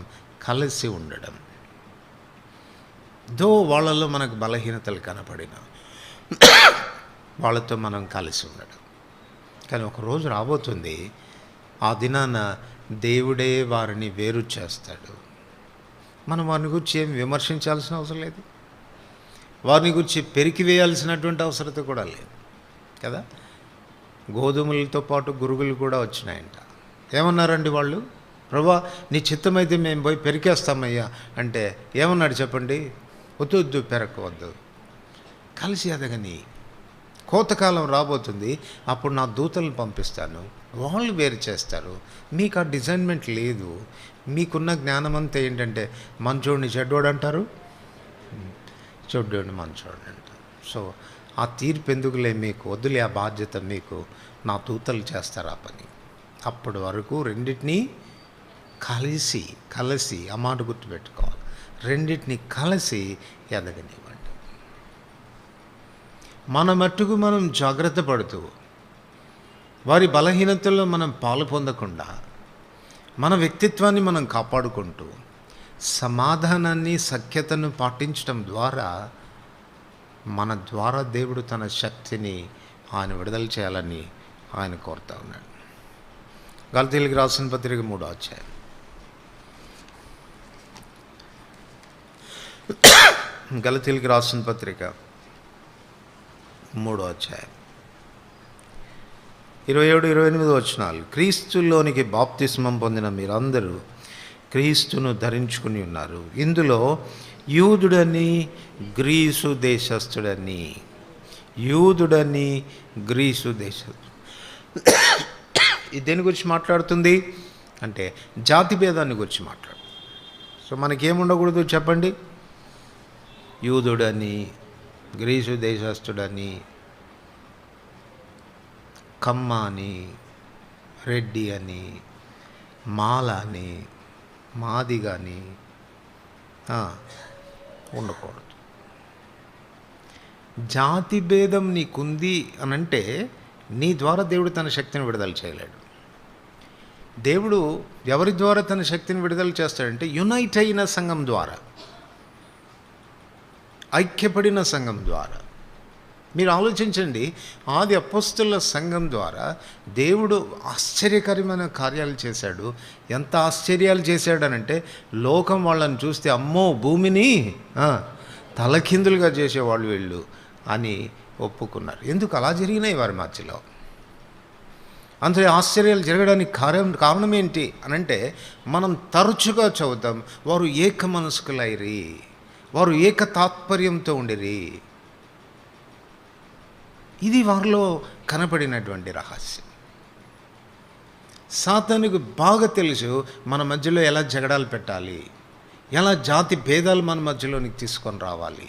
కలిసి ఉండడం. దో వాళ్ళలో మనకు బలహీనతలు కనపడిన వాళ్ళతో మనం కలిసి ఉండడం. కానీ ఒకరోజు రాబోతుంది, ఆ దినాన దేవుడే వారిని వేరు చేస్తాడు. మనం వారిని గురించి ఏం విమర్శించాల్సిన అవసరం లేదు, వారిని గురించి పెరికివేయాల్సినటువంటి అవసరత కూడా లేదు కదా. గోధుమలతో పాటు గురుగులు కూడా వచ్చినాయంట. ఏమన్నారండి వాళ్ళు? ప్రభా నీ చిత్తమైతే మేము పోయి పెరికేస్తామయ్యా అంటే ఏమన్నాడు చెప్పండి? వద్దు పెరగవద్దు, కలిసి ఎదగని. కోతకాలం రాబోతుంది, అప్పుడు నా దూతలను పంపిస్తాను, వాళ్ళు వేరు చేస్తారు. మీకు ఆ డిజైన్మెంట్ లేదు. మీకున్న జ్ఞానం అంతా ఏంటంటే మంచోడిని చెడ్డోడు అంటారు, చెడ్డోడిని మంచోడు అంటారు. సో ఆ తీర్పు ఎందుకులే, మీకు వద్దులే ఆ బాధ్యత, మీకు నా దూతలు చేస్తారు ఆ పని. అప్పటి వరకు రెండింటినీ కలిసి ఆ మాట గుర్తుపెట్టుకోవాలి, రెండింటినీ కలిసి ఎదగనివ్వండి. మన మట్టుకు మనం జాగ్రత్త పడుతూ వారి బలహీనతల్లో మనం పాలు పొందకుండా మన వ్యక్తిత్వాన్ని మనం కాపాడుకుంటూ సమాధానాన్ని, సఖ్యతను పాటించడం ద్వారా మన ద్వారా దేవుడు తన శక్తిని ఆయన విడుదల చేయాలని ఆయన కోరుతా ఉన్నాడు. గలతీయులకు రాసిన పత్రిక 3వ అధ్యాయం. గలతీయులకు రాసిన పత్రిక 3వ అధ్యాయం 27-28 వచనాలు. క్రీస్తులోనికి బాప్తిస్మం పొందిన మీరందరూ క్రీస్తును ధరించుకుని ఉన్నారు. ఇందులో యూదుడని గ్రీసు దేశస్థుడని, యూదుడని గ్రీసు దేశస్థుడు. ఇది దేని గురించి మాట్లాడుతుంది అంటే జాతి భేదాన్ని గురించి మాట్లాడుతుంది. సో మనకేముండకూడదు చెప్పండి? యూదుడని, గ్రీసు దేశస్థుడని, కమ్మ అని, రెడ్డి అని, మాల అని, మాది కానీ ఉండకూడదు. జాతి భేదం నీకుంది అనంటే నీ ద్వారా దేవుడు తన శక్తిని విడుదల చేయలేడు. దేవుడు ఎవరి ద్వారా తన శక్తిని విడుదల చేస్తాడంటే యునైట్ అయిన సంఘం ద్వారా, ఐక్యపడిన సంఘం ద్వారా. మీరు ఆలోచించండి, ఆది అపోస్తలుల సంఘం ద్వారా దేవుడు ఆశ్చర్యకరమైన కార్యాలు చేశాడు. ఎంత ఆశ్చర్యాలు చేశాడనంటే లోకం వాళ్ళని చూస్తే అమ్మో భూమిని తలకిందులుగా చేసేవాళ్ళు వీళ్ళు అని ఒప్పుకున్నారు. ఎందుకు అలా జరిగినాయి వారి మధ్యలో? అంత ఆశ్చర్యాలు జరగడానికి కారణం ఏంటి అనంటే మనం తరచుగా చదువుతాం, వారు ఏక మనస్కులైరి, వారు ఏక తాత్పర్యంతో ఉండిరి. ఇది వారిలో కనపడినటువంటి రహస్యం. సాతానుకు బాగా తెలుసు మన మధ్యలో ఎలా జగడాలు పెట్టాలి, ఎలా జాతి భేదాలు మన మధ్యలోనికి తీసుకొని రావాలి.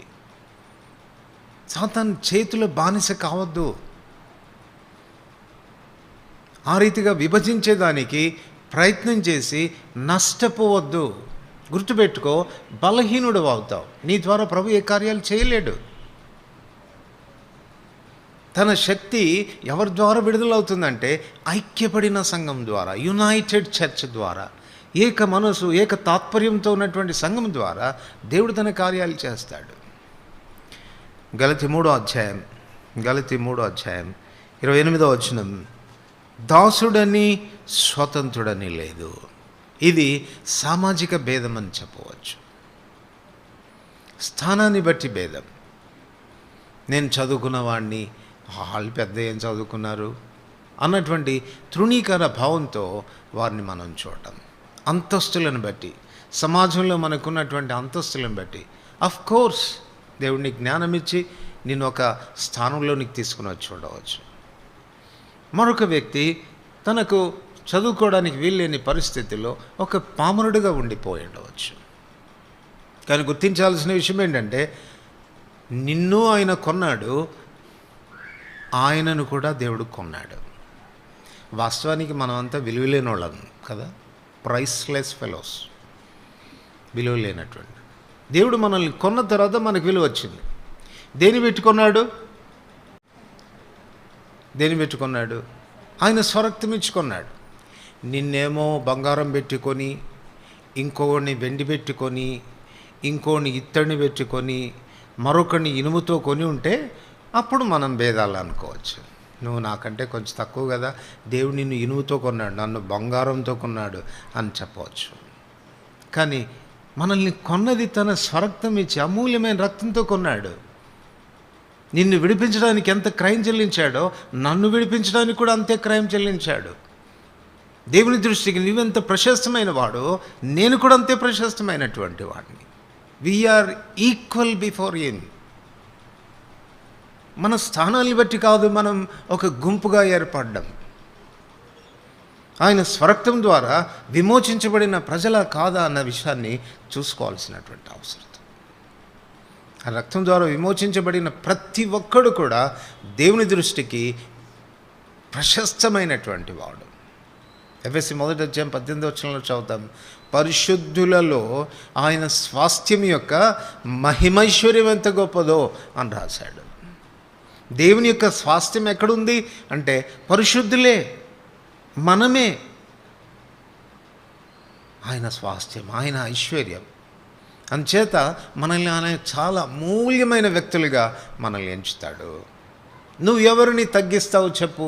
సాతాను చేతిలో బానిస కావద్దు. ఆ రీతిగా విభజించేదానికి ప్రయత్నం చేసి నష్టపోవద్దు. గుర్తుపెట్టుకో, బలహీనుడు అవుతావు. నీ ద్వారా ప్రభు ఏ కార్యాలు చేయలేడు. తన శక్తి ఎవరి ద్వారా విడుదలవుతుందంటే ఐక్యపడిన సంఘం ద్వారా, యునైటెడ్ చర్చ్ ద్వారా, ఏక మనసు ఏక తాత్పర్యంతో ఉన్నటువంటి సంఘం ద్వారా దేవుడు తన కార్యాలు చేస్తాడు. గలతీ 3వ అధ్యాయం 28వ వచనం, దాసుడని స్వతంత్రుడని లేదు. ఇది సామాజిక భేదం అని చెప్పవచ్చు. స్థానాన్ని బట్టి భేదం. నేను చదువుకున్న వాడిని, వాళ్ళు పెద్ద ఏం చదువుకున్నారు అన్నటువంటి తృణీకర భావంతో వారిని మనం చూడటం. అంతస్తులను బట్టి, సమాజంలో మనకున్నటువంటి అంతస్తులను బట్టి. అఫ్ కోర్స్ దేవుడిని జ్ఞానం ఇచ్చి నేను ఒక స్థానంలోనికి తీసుకుని వచ్చి చూడవచ్చు. మరొక వ్యక్తి తనకు చదువుకోవడానికి వీల్లేని పరిస్థితుల్లో ఒక పామరుడుగా ఉండిపోయి ఉండవచ్చు. కానీ గుర్తించాల్సిన విషయం ఏంటంటే, నిన్ను ఆయన కొన్నాడు, ఆయనను కూడా దేవుడు కొన్నాడు. వాస్తవానికి మనం అంతా విలువలేని వాళ్ళం కదా, ప్రైస్లెస్ ఫెలోస్, విలువ లేనటువంటి. దేవుడు మనల్ని కొన్న తర్వాత మనకు విలువ వచ్చింది. దేని పెట్టుకున్నాడు? ఆయన స్వరక్తం ఇచ్చుకున్నాడు. నిన్నేమో బంగారం పెట్టుకొని, ఇంకోని వెండి పెట్టుకొని, ఇంకోని ఇత్తడిని పెట్టుకొని, మరొకరిని ఇనుముతో కొని ఉంటే అప్పుడు మనం భేదాలు అనుకోవచ్చు. నువ్వు నాకంటే కొంచెం తక్కువ కదా, దేవుడు నిన్ను ఇనుముతో కొన్నాడు, నన్ను బంగారంతో కొన్నాడు అని చెప్పవచ్చు. కానీ మనల్ని కొన్నది తన స్వరక్తం ఇచ్చి అమూల్యమైన రక్తంతో కొన్నాడు. నిన్ను విడిపించడానికి ఎంత క్రయం చెల్లించాడో నన్ను విడిపించడానికి కూడా అంతే క్రయం చెల్లించాడు. దేవుని దృష్టికి నువ్వెంత ప్రశస్తమైన వాడో నేను కూడా అంతే ప్రశస్తమైనటువంటి వాడిని. We are equal before him. మన స్థానాన్ని బట్టి కాదు మనం ఒక గుంపుగా ఏర్పడ్డం. ఆయన స్వరక్తం ద్వారా విమోచించబడిన ప్రజల కాదా అన్న విషయాన్ని చూసుకోవాల్సినటువంటి అవసరం. ఆ రక్తం ద్వారా విమోచించబడిన ప్రతి ఒక్కడు కూడా దేవుని దృష్టికి ప్రశస్తమైనటువంటి వాడు. ఎఫెసీ 1:18 చదువుతాం, పరిశుద్ధులలో ఆయన స్వాస్థ్యం యొక్క మహిమైశ్వర్యం ఎంత గొప్పదో అని రాశాడు. దేవుని యొక్క స్వాస్థ్యం ఎక్కడుంది అంటే పరిశుద్ధులే, మనమే. ఆయన స్వాస్థ్యం, ఆయన ఐశ్వర్యం. అందుచేత మనల్ని ఆయన చాలా మూల్యమైన వ్యక్తులుగా మనల్ని ఎంచుతాడు. నువ్వు ఎవరిని తగ్గిస్తావు చెప్పు?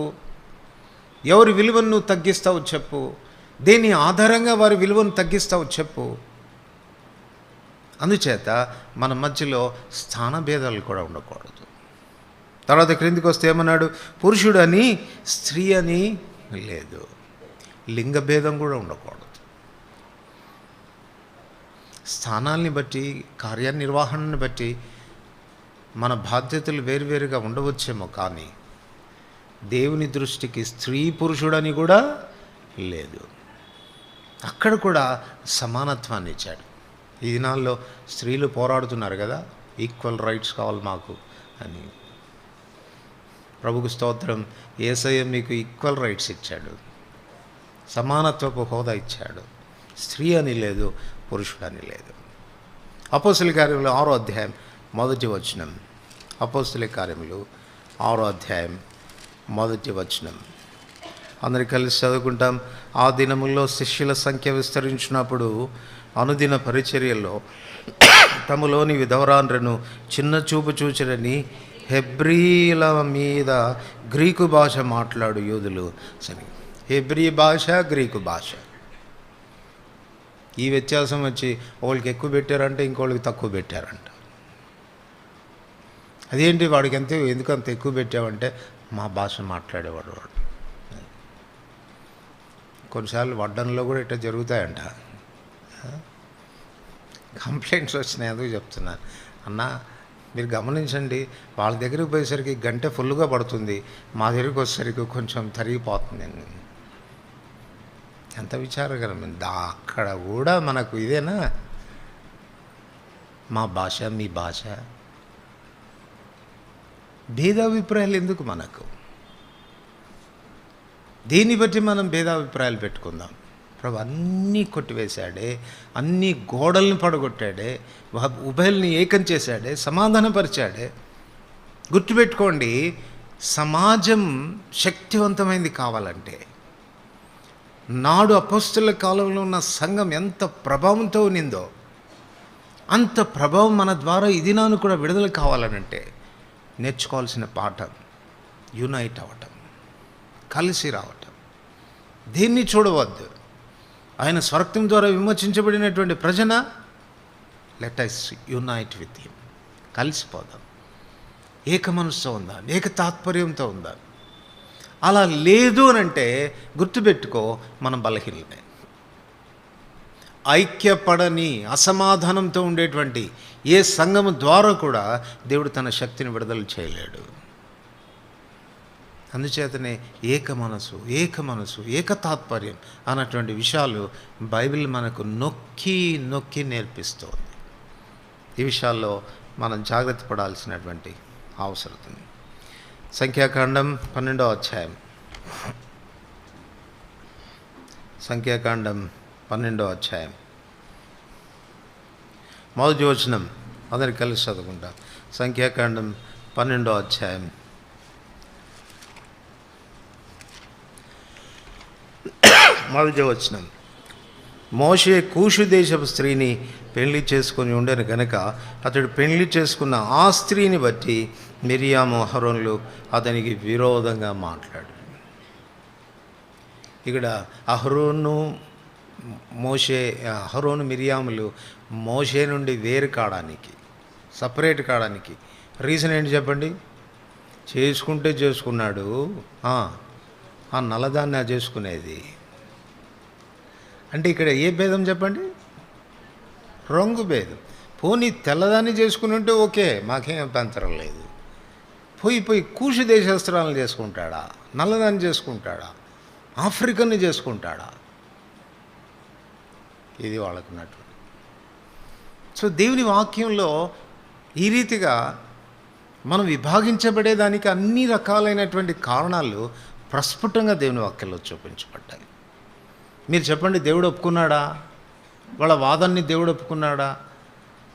ఎవరి విలువను నువ్వు తగ్గిస్తావు చెప్పు? దేని ఆధారంగా వారి విలువను తగ్గిస్తావు చెప్పు? అందుచేత మన మధ్యలో స్థాన భేదాలు కూడా ఉండకూడదు. తర్వాత క్రిందికి వస్తే ఏమన్నాడు? పురుషుడని స్త్రీ అని లేదు, లింగ భేదం కూడా ఉండకూడదు. స్థానాల్ని బట్టి, కార్యనిర్వహణని బట్టి మన బాధ్యతలు వేరువేరుగా ఉండవచ్చేమో, కానీ దేవుని దృష్టికి స్త్రీ పురుషుడని కూడా లేదు. అక్కడ కూడా సమానత్వాన్ని ఇచ్చాడు. ఈ దినాల్లో స్త్రీలు పోరాడుతున్నారు కదా, ఈక్వల్ రైట్స్ కావాలి మాకు అని. ప్రభుకు స్తోత్రం. యేసయ్య మీకు ఈక్వల్ రైట్స్ ఇచ్చాడు, సమానత్వపు హోదా ఇచ్చాడు. స్త్రీ అని లేదు, పురుషుడని లేదు. అపోస్తల కార్యములు 6వ అధ్యాయం 1వ వచనం. అపోస్తల కార్యములు 6వ అధ్యాయం 1వ వచనం. అందరి కలిసి చదువుకుంటాం. ఆ దినముల్లో శిష్యుల సంఖ్య విస్తరించినప్పుడు అనుదిన పరిచర్యల్లో తమలోని విధవరాండ్రను చిన్న చూపు చూచిరని హెబ్రీల మీద గ్రీకు భాష మాట్లాడు యూదులు. సరే, హెబ్రీ భాష, గ్రీకు భాష, ఈ వ్యత్యాసం వచ్చి వాళ్ళకి ఎక్కువ పెట్టారంటే ఇంకోళ్ళకి తక్కువ పెట్టారంట. అదేంటి వాడికి ఎందుకు అంత ఎక్కువ పెట్టావంటే మా భాష మాట్లాడేవాడు వాడు. కొన్నిసార్లు వడ్డంలో కూడా ఇట్లా జరుగుతాయంట. కంప్లైంట్స్ వచ్చినాయి, అందుకు చెప్తున్నాను. అన్న మీరు గమనించండి, వాళ్ళ దగ్గరికి పోయేసరికి గంట ఫుల్గా పడుతుంది, మా దగ్గరికి వచ్చేసరికి కొంచెం తరిగిపోతుంది. ఎంత విచారకరం. అక్కడ కూడా మనకు ఇదేనా మా భాష మీ భాష? భేదాభిప్రాయాలు ఎందుకు మనకు? దీన్ని బట్టి మనం భేదాభిప్రాయాలు పెట్టుకుందాం. ప్రభు అన్నీ కొట్టివేశాడే, అన్ని గోడల్ని పడగొట్టాడే, ఉభయల్ని ఏకం చేశాడే, సమాధానపరిచాడే. గుర్తుపెట్టుకోండి, సమాజం శక్తివంతమైంది కావాలంటే, నాడు అపోస్తలుల కాలంలో ఉన్న సంఘం ఎంత ప్రభావంతో ఉన్నిందో అంత ప్రభావం మన ద్వారా ఇది నాను కూడా విడుదల కావాలనంటే నేర్చుకోవాల్సిన పాఠం యునైట్ అవ్వటం, కలిసి రావటం. దేన్ని చూడవద్దు. ఆయన స్వర్గం ద్వారా విమోచించబడినటువంటి ప్రజన, let us unite with him. కలిసిపోదాం, ఏక మనసుతో ఉందాం, ఏక తాత్పర్యంతో ఉందాం. అలా లేదు అని అంటే గుర్తుపెట్టుకో, మనం బలహీనమే. ఐక్యపడని, అసమాధానంతో ఉండేటువంటి ఏ సంఘము ద్వారా కూడా దేవుడు తన శక్తిని విడుదల చేయలేడు. అందుచేతనే ఏక మనసు, ఏక తాత్పర్యం అన్నటువంటి విషయాలు బైబిల్ మనకు నొక్కి నొక్కి నేర్పిస్తోంది. ఈ విషయాల్లో మనం జాగ్రత్త పడాల్సినటువంటి అవసరం ఉంది. సంఖ్యాకాండం 12వ అధ్యాయం, సంఖ్యాకాండం 12వ అధ్యాయం మొదటి వచనం అందరికి కలిసి చదువుకుంటాం. సంఖ్యాకాండం 12వ అధ్యాయం మొదటి వచనం. మోషే కూషు దేశపు స్త్రీని పెళ్లి చేసుకొని ఉండను గనక అతడు పెళ్లి చేసుకున్న ఆ స్త్రీని బట్టి మిరియాము అహరోనులు అతనికి విరోధంగా మాట్లాడు. ఇక్కడ అహరోను మిరియాములు మోషే నుండి వేరు కావడానికి, సపరేట్ కావడానికి రీజన్ ఏంటి చెప్పండి? చేసుకున్నాడు, ఆ నల్లదాన్ని చేసుకునేది. అంటే ఇక్కడ ఏ భేదం చెప్పండి? రంగు భేదం. పోనీ తెల్లదాన్ని చేసుకుని ఉంటే ఓకే, మాకేం అభ్యంతరం లేదు. పోయి కూషు దేశస్త్రాలను చేసుకుంటాడా? నల్లదాన్ని చేసుకుంటాడా? ఆఫ్రికన్ని చేసుకుంటాడా? ఇది వాళ్ళకున్నట్టు. సో దేవుని వాక్యంలో ఈ రీతిగా మనం విభాగించబడేదానికి అన్ని రకాలైనటువంటి కారణాలు ప్రస్ఫుటంగా దేవుని వాక్యంలో చూపించబడ్డాయి. మీరు చెప్పండి, దేవుడు ఒప్పుకున్నాడా? వాళ్ళ వాదాన్ని దేవుడు ఒప్పుకున్నాడా?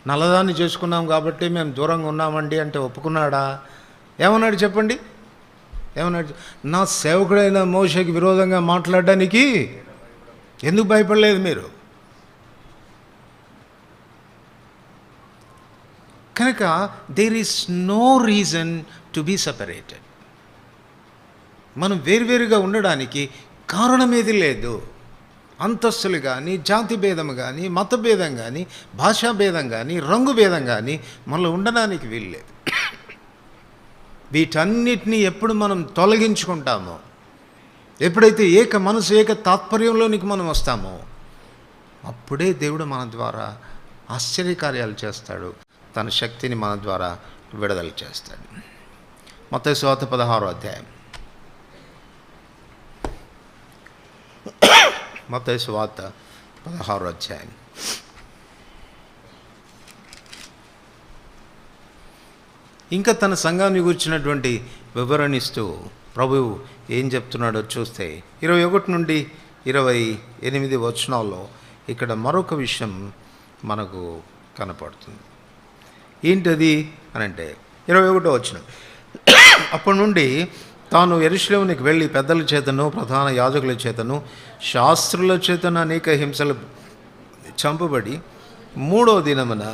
నల్లదాన్ని చేసుకున్నాం కాబట్టి మేము దూరంగా ఉన్నామండి అంటే ఒప్పుకున్నాడా? ఏమన్నాడు చెప్పండి? ఏమన్నాడు? నా సేవకుడైన మోషేకి విరోధంగా మాట్లాడడానికి ఎందుకు భయపడలేదు మీరు? కనుక there is no reason to be separated. మనం వేరువేరుగా ఉండడానికి కారణమేది లేదు. అంతస్తులు కానీ, జాతి భేదం కానీ, మత భేదం కానీ, భాషా భేదం కానీ, రంగు భేదం కానీ మనలో ఉండడానికి వీల్లేదు. వీటన్నిటినీ ఎప్పుడు మనం తొలగించుకుంటామో, ఎప్పుడైతే ఏక మనసు, ఏక తాత్పర్యంలోనికి మనం వస్తామో, అప్పుడే దేవుడు మన ద్వారా ఆశ్చర్యకార్యాలు చేస్తాడు, తన శక్తిని మన ద్వారా విడుదల చేస్తాడు. మత్తయి సువార్త 16వ అధ్యాయం. మత్తయి సువార్త 16వ అధ్యాయం. ఇంకా తన సంఘాన్ని గురించినటువంటి వివరణ ఇస్తూ ప్రభువు ఏం చెప్తున్నాడో చూస్తే 21 నుండి 28 వచనాల్లో ఇక్కడ మరొక విషయం మనకు కనపడుతుంది. ఏంటది అని అంటే 21వ వచనం. అప్పటి నుండి తాను యెరూషలేమునికి వెళ్ళి పెద్దల చేతను, ప్రధాన యాజకుల చేతను, శాస్త్రుల చేతను అనేక హింసలు చంపబడి 3వ దినమున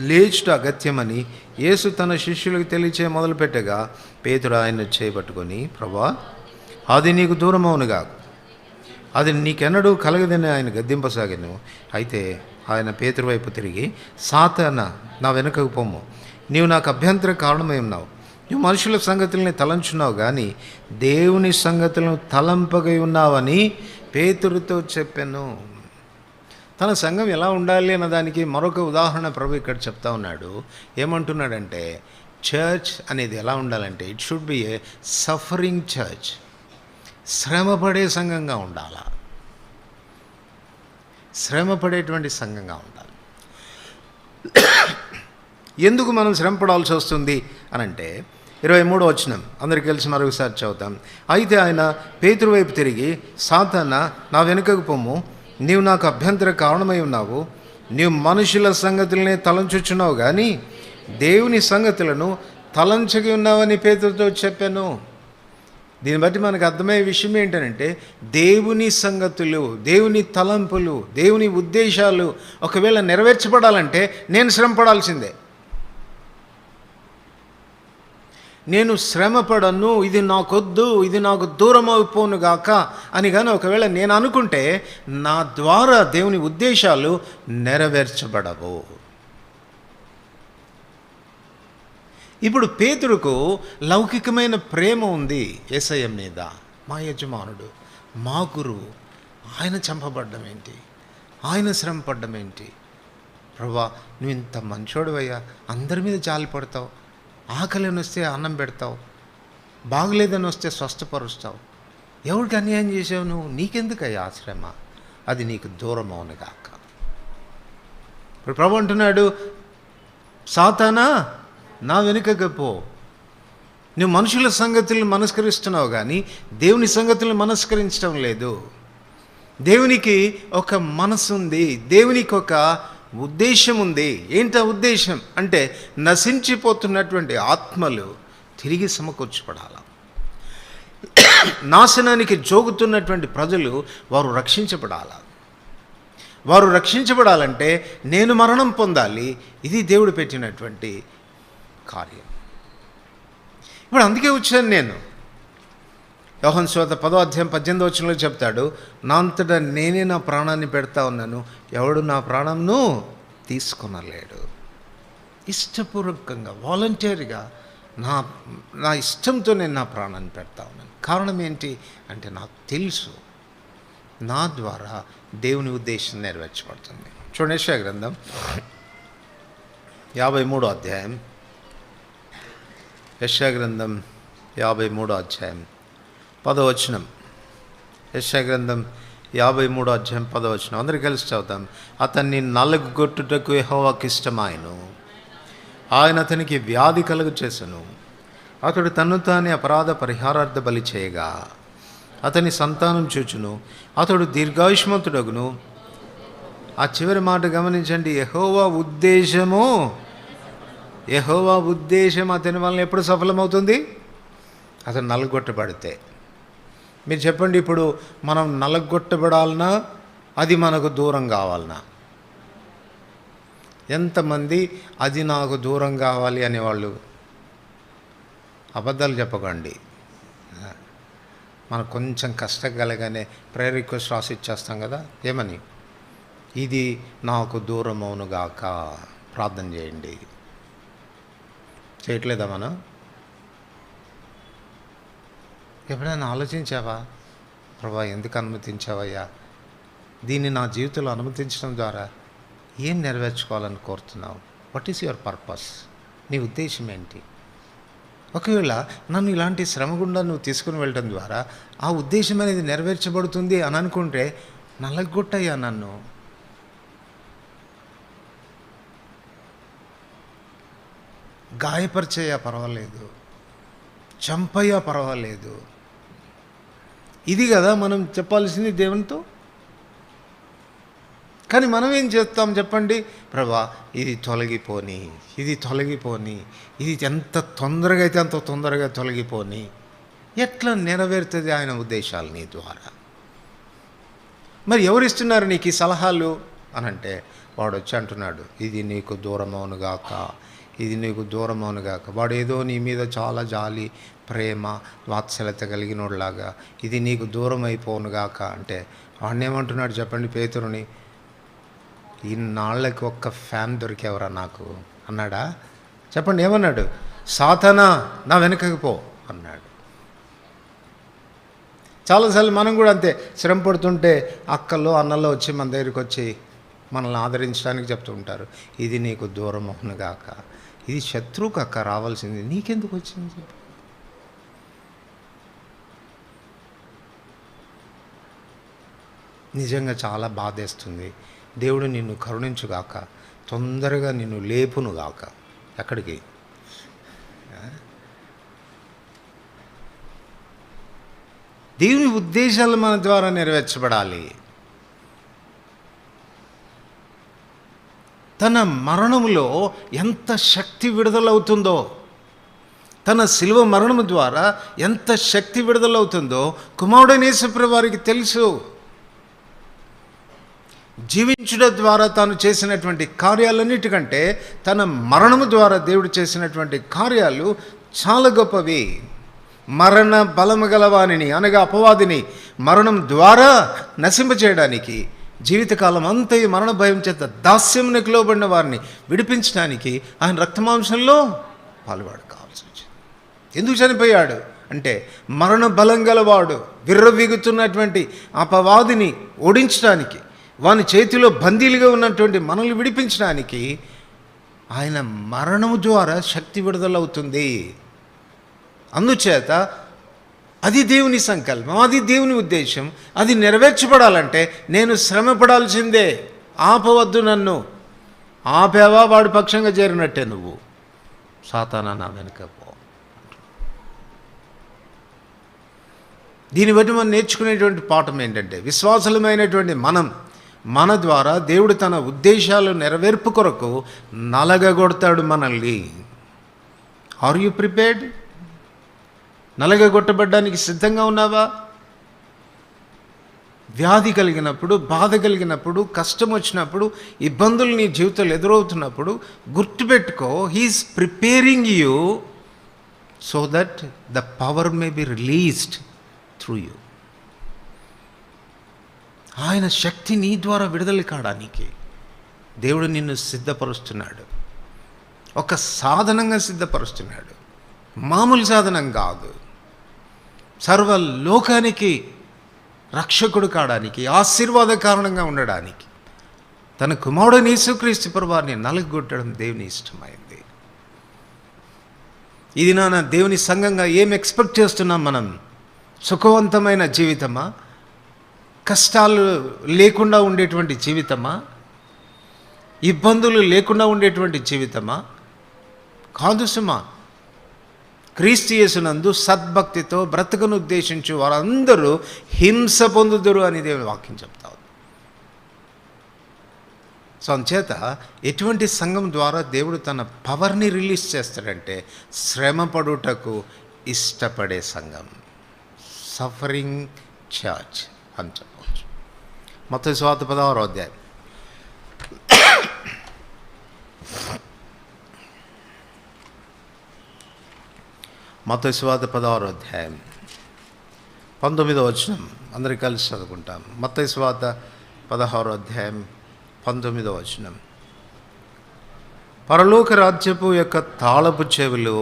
లేచుట అగత్యమని యేసు తన శిష్యులకు తెలియచే మొదలుపెట్టగా పేతురు ఆయన్ను చేయబట్టుకొని, ప్రభా, అది నీకు దూరమవునుగా, అది నీకెన్నడూ కలగదని ఆయన గద్దింపసాగాను. అయితే ఆయన పేతురు వైపు తిరిగి, సాతాన, నా వెనుకకు పొమ్ము, నీవు నాకు అభ్యంతర కారణమై ఉన్నావు. నువ్వు మనుషుల సంగతుల్ని తలంచున్నావు కానీ దేవుని సంగతులను తలంపగై ఉన్నావని పేతురుతో చెప్పాను. తన సంఘం ఎలా ఉండాలి అన్నదానికి మరొక ఉదాహరణ ప్రభు ఇక్కడ చెప్తా ఉన్నాడు. ఏమంటున్నాడంటే, చర్చ్ అనేది ఎలా ఉండాలంటే, it should be a suffering church. శ్రమపడే సంఘంగా ఉండాలా, శ్రమపడేటువంటి సంఘంగా ఉండాలి. ఎందుకు మనం శ్రమపడాల్సి వస్తుంది అనంటే, 23వ వచనం అందరికీ తెలిసి మరొకసారి చదువుతాం. అయితే ఆయన పేతురు వైపు తిరిగి, సాతానా, నా వెనుకకు పొమ్ము, నీవు నాకు అభ్యంతర కారణమై ఉన్నావు. నీవు మనుషుల సంగతులనే తలంచుచున్నావు కానీ దేవుని సంగతులను తలంచగి ఉన్నావని పేతురుతో చెప్పాను. దీన్ని బట్టి మనకు అర్థమయ్యే విషయం ఏంటంటే, దేవుని సంగతులు, దేవుని తలంపులు, దేవుని ఉద్దేశాలు ఒకవేళ నెరవేర్చబడాలంటే నేను శ్రమ పడాల్సిందే. నేను శ్రమపడను, ఇది నాకొద్దు, ఇది నాకు దూరం అయిపోను గాక అని కానీ ఒకవేళ నేను అనుకుంటే నా ద్వారా దేవుని ఉద్దేశాలు నెరవేర్చబడవు. ఇప్పుడు పేతురుకు లౌకికమైన ప్రేమ ఉంది యేసయ్య మీద. మా యజమానుడు, మా గురువు, ఆయన చంపబడ్డం ఏంటి, ఆయన శ్రమ పడ్డం ఏంటి? ప్రభువా, నువ్వు ఇంత మంచోడువయ్యా, అందరి మీద జాలి పడతావు, ఆకలిని వస్తే అన్నం పెడతావు, బాగలేదని వస్తే స్వస్థపరుస్తావు, ఎవరికి అన్యాయం చేసావు నువ్వు? నీకెందుకయ్యా ఆ శ్రమ? అది నీకు దూరం అవునుగాక. ఇప్పుడు ప్రభు అంటున్నాడు, సాతానా, నా వెనుకకు పో. నువ్వు మనుషుల సంగతులను మనస్కరిస్తున్నావు కానీ దేవుని సంగతులను మనస్కరించడం లేదు. దేవునికి ఒక మనసు ఉంది, దేవునికి ఒక ఉద్దేశం ఉంది. ఏంటి ఆ ఉద్దేశం అంటే, నశించిపోతున్నటువంటి ఆత్మలు తిరిగి సమకూర్చబడాలి. నాశనానికి జోగుతున్నటువంటి ప్రజలు వారు రక్షించబడాలి. వారు రక్షించబడాలంటే నేను మరణం పొందాలి. ఇది దేవుడు పెట్టినటువంటి కార్యం. ఇప్పుడు అందుకే వచ్చాను నేను. యోహాను సువార్త 10వ అధ్యాయం 18వ వచనంలో చెప్తాడు, నా అంతటా నేనే నా ప్రాణాన్ని పెడతా ఉన్నాను, ఎవడు నా ప్రాణంను తీసుకొనలేడు. ఇష్టపూర్వకంగా, వాలంటీర్గా, నా ఇష్టంతో నేను నా ప్రాణాన్ని పెడతా ఉన్నాను. కారణం ఏంటి అంటే, నాకు తెలుసు నా ద్వారా దేవుని ఉద్దేశం నెరవేర్చబడుతుంది. చూడండి, యెషయా గ్రంథం 53వ అధ్యాయం. యెషయా గ్రంథం 53వ అధ్యాయం 10వ వచనం. యెషయా గ్రంథం 53వ అధ్యాయం 10వ వచనం అందరికీ కలిసి చదువుతాం. అతన్ని నలగొట్టుటకు యెహోవాకు ఇష్టమాయెను, ఆయన అతనికి వ్యాధి కలుగు చేసెను. అతడు తన్ను తానే అపరాధ పరిహారార్థ బలి చేయగా అతని సంతానం చూచును, అతడు దీర్ఘాయుష్మంతుడగును. ఆ చివరి మాట గమనించండి, యెహోవా ఉద్దేశం అతని వలన ఎప్పుడు సఫలమవుతుంది? అతను నలగొట్టబడితే. మీరు చెప్పండి, ఇప్పుడు మనం నలగొట్టబడాలన్నా అది మనకు దూరం కావాలన్నా? ఎంతమంది అది నాకు దూరం కావాలి అనేవాళ్ళు? అబద్ధాలు చెప్పకండి. మనకు కొంచెం కష్టం కలగానే ప్రేయర్ రిక్వెస్ట్ రాసి ఇచ్చేస్తాం కదా, ఏమని? ఇది నాకు దూరం అవునుగాక, ప్రార్థన చేయండి. చేయట్లేదా మనం? ఎప్పుడైనా ఆలోచించావా, ప్రభా ఎందుకు అనుమతించావయ్యా? దీన్ని నా జీవితంలో అనుమతించడం ద్వారా ఏం నెరవేర్చుకోవాలని కోరుతున్నావు? What is your purpose? నీ ఉద్దేశం ఏంటి? ఒకవేళ నన్ను ఇలాంటి శ్రమ గుండా నువ్వు తీసుకుని వెళ్ళడం ద్వారా ఆ ఉద్దేశం అనేది నెరవేర్చబడుతుంది అని అనుకుంటే నలగొట్టయ్యా, నన్ను గాయపరిచేయా పర్వాలేదు, చంపయ్యా పర్వాలేదు. ఇది కదా మనం చెప్పాల్సింది దేవునితో. కానీ మనం ఏం చేస్తాం చెప్పండి? ప్రభా ఇది తొలగిపోని, ఇది ఎంత తొందరగా అయితే అంత తొందరగా తొలగిపోని. ఎట్లా నెరవేరుతుంది ఆయన ఉద్దేశాలు నీ ద్వారా? మరి ఎవరిస్తున్నారు నీకు ఈ సలహాలు అని అంటే, వాడు వచ్చి అంటున్నాడు, ఇది నీకు దూరమవునుగాక, ఇది నీకు దూరమవునుగాక. వాడు ఏదో నీ మీద చాలా జాలి, ప్రేమ, వాత్సల్యత కలిగినోడ్లాగా ఇది నీకు దూరం అయిపోనుగాక అంటే, వాడినేమంటున్నాడు చెప్పండి పేతురుని? ఇన్నాళ్ళకి ఒక్క ఫ్యాన్ దొరికేవరా నాకు అన్నాడా? చెప్పండి, ఏమన్నాడు? సాతానా, నా వెనకకు పో అన్నాడు. చాలాసార్లు మనం కూడా అంతే, శ్రమ పడుతుంటే అక్కల్లో అన్నల్లో వచ్చి మన దగ్గరికి వచ్చి మనల్ని ఆదరించడానికి చెప్తూ ఉంటారు, ఇది నీకు దూరం అవునుగాక. ఇది శత్రువుకు అక్క రావాల్సింది, నీకెందుకు వచ్చింది చెప్పు? నిజంగా చాలా బాధేస్తుంది. దేవుడు నిన్ను కరుణించుగాక, తొందరగా నిన్ను లేపునుగాక. ఎక్కడికి? దేవుని ఉద్దేశాలు మన ద్వారా నెరవేర్చబడాలి. తన మరణములో ఎంత శక్తి విడుదలవుతుందో, తన శిలువ మరణము ద్వారా ఎంత శక్తి విడుదలవుతుందో కుమారుడైన యేసుప్రభువు వారికి తెలుసు. జీవించుట ద్వారా తాను చేసినటువంటి కార్యాలన్నిటికంటే తన మరణము ద్వారా దేవుడు చేసినటువంటి కార్యాలు చాలా గొప్పవి. మరణ బలము గలవానిని అనగా అపవాదిని మరణం ద్వారా నశింపచేయడానికి, జీవితకాలం అంతా ఈ మరణ భయం చేత దాస్యమునకు లోబడిన వారిని విడిపించడానికి ఆయన రక్తమాంసంలో పాలువాడు కావాల్సి వచ్చింది. ఎందుకు చనిపోయాడు అంటే మరణ బలం గలవాడు విర్రవీగుతున్నటువంటి అపవాదిని ఓడించడానికి, వాని చేతిలో బందీలుగా ఉన్నటువంటి మనల్ని విడిపించడానికి ఆయన మరణము ద్వారా శక్తి విడుదలవుతుంది. అందుచేత అది దేవుని సంకల్పం, అది దేవుని ఉద్దేశం. అది నెరవేర్చబడాలంటే నేను శ్రమ పడాల్సిందే. ఆపవద్దు నన్ను. ఆపేవా వాడి పక్షంగా చేరినట్టే నువ్వు. సాతానా నా వెనుక పో. దీన్ని బట్టి మనం నేర్చుకునేటువంటి పాఠం ఏంటంటే, విశ్వాసులమైనటువంటి మన ద్వారా దేవుడు తన ఉద్దేశాలు నెరవేర్పు కొరకు నలగగొడతాడు మనల్ని. Are you prepared? నలగగొట్టబడ్డానికి సిద్ధంగా ఉన్నావా? వ్యాధి కలిగినప్పుడు, బాధ కలిగినప్పుడు, కష్టం వచ్చినప్పుడు, ఇబ్బందులు నీ జీవితంలో ఎదురవుతున్నప్పుడు గుర్తుపెట్టుకో, he is preparing you so that the power may be released through you. ఆయన శక్తి నీ ద్వారా విడుదల కావడానికి దేవుడు నిన్ను సిద్ధపరుస్తున్నాడు. ఒక సాధనంగా సిద్ధపరుస్తున్నాడు, మామూలు సాధనం కాదు. సర్వలోకానికి రక్షకుడు కావడానికి, ఆశీర్వాద కారణంగా ఉండడానికి తన కుమారుడైన యేసుక్రీస్తు ప్రభువారిని నలగొట్టడం దేవుని ఇష్టమైంది. ఇది నాన్న దేవుని సంఘంగా ఏం ఎక్స్పెక్ట్ చేస్తున్నాం మనం? సుఖవంతమైన జీవితమా? కష్టాలు లేకుండా ఉండేటువంటి జీవితమా? ఇబ్బందులు లేకుండా ఉండేటువంటి జీవితమా? కాదు సుమా. క్రీస్తు యేసునందు సద్భక్తితో బ్రతుకును ఉద్దేశించి వారందరూ హింస పొందుదురు అని దేవుని వాక్యం చెప్తా ఉంది. సో అంచేత ఎటువంటి సంఘం ద్వారా దేవుడు తన పవర్ని రిలీజ్ చేస్తాడంటే శ్రమ పడుటకు ఇష్టపడే సంఘం, సఫరింగ్ చర్చ్ అని చెప్పవచ్చు. మత్తయి సువార్త 16వ అధ్యాయం. మత్తయి సువార్త 16వ అధ్యాయం 19వ వచనం అందరికీ కలిసి చదువుకుంటాం. మత్తయి సువార్త 16వ అధ్యాయం 19వ వచనం. పరలోక రాజ్యపు యొక్క తాళపు చెవులు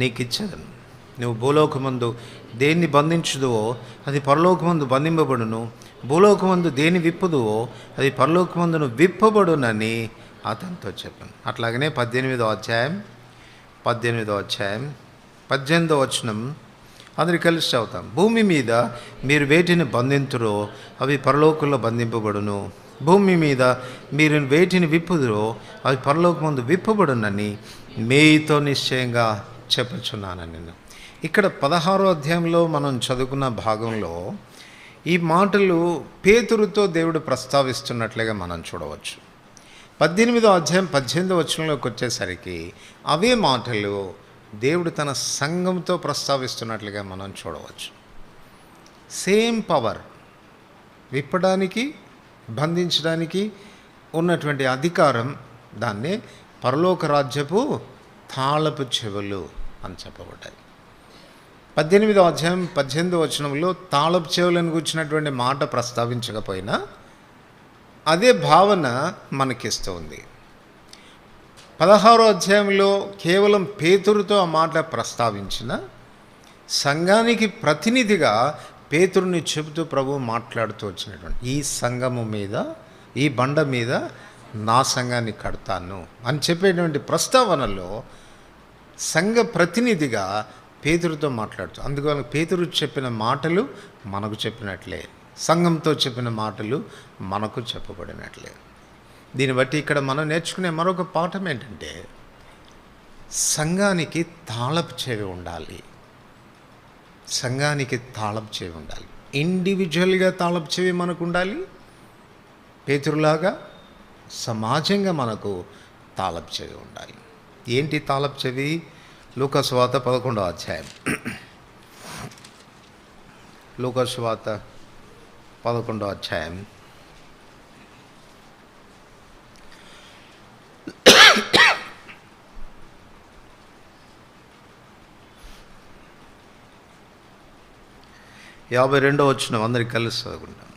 నీకిచ్చేదను. నువ్వు భూలోకమందు దేన్ని బంధించుదువో అది పరలోకమందు బంధింపబడును, భూలోకమందు దేని విప్పుదువో అది పరలోకమందును విప్పబడునని అతనితో చెప్పాను. అట్లాగనే 18వ అధ్యాయం 18వ వచనం అందరికి కలిసి చదువుతాం. భూమి మీద మీరు వేటిని బంధింతురో అవి పరలోకంలో బంధింపబడును, భూమి మీద మీరు వేటిని విప్పుదురో అవి పరలోకమందు విప్పబడునని మీతో నిశ్చయంగా చెప్పుచున్నాను నేను. ఇక్కడ 16వ అధ్యాయంలో మనం చదువుకున్న భాగంలో ఈ మాటలు పేతురుతో దేవుడు ప్రస్తావిస్తున్నట్లుగా మనం చూడవచ్చు. 18వ అధ్యాయం 18వ వచనంలోకి వచ్చేసరికి అవే మాటలు దేవుడు తన సంఘంతో ప్రస్తావిస్తున్నట్లుగా మనం చూడవచ్చు. సేమ్ పవర్, విప్పడానికి బంధించడానికి ఉన్నటువంటి అధికారం, దాన్నే పరలోక రాజ్యపు తాళపు చెవులు అని చెప్పబడ్డాయి. 18వ అధ్యాయం 18వ వచనంలో తాళపు చెవులను గురించినటువంటి మాట ప్రస్తావించకపోయినా అదే భావన మనకిస్తుంది. 16వ అధ్యాయంలో కేవలం పేతురుతో ఆ మాట ప్రస్తావించిన సంఘానికి ప్రతినిధిగా పేతురుని చెబుతూ ప్రభువు మాట్లాడుతూ వచ్చినటువంటి ఈ సంఘము మీద, ఈ బండ మీద నా సంఘాన్ని కడతాను అని చెప్పేటువంటి ప్రస్తావనలో సంఘ ప్రతినిధిగా పేతురుతో మాట్లాడుతూ, అందువల్ల పేతురు చెప్పిన మాటలు మనకు చెప్పినట్లే, సంఘంతో చెప్పిన మాటలు మనకు చెప్పబడినట్లే. దీన్ని బట్టి ఇక్కడ మనం నేర్చుకునే మరొక పాఠం ఏంటంటే సంఘానికి తాళపు చెవి ఉండాలి. సంఘానికి తాళపు చెవి ఉండాలి. ఇండివిజువల్గా తాళపు చెవి మనకు ఉండాలి, పేతురులాగా సమాజంగా మనకు తాళపు చెవి ఉండాలి. ఏంటి తాళపు చెవి? లూకా సువార్త 11వ అధ్యాయం. లూకా సువార్త 11వ అధ్యాయం. యాభై 52వ వచనం అందరికి కలిసి చదువుకుంటాం.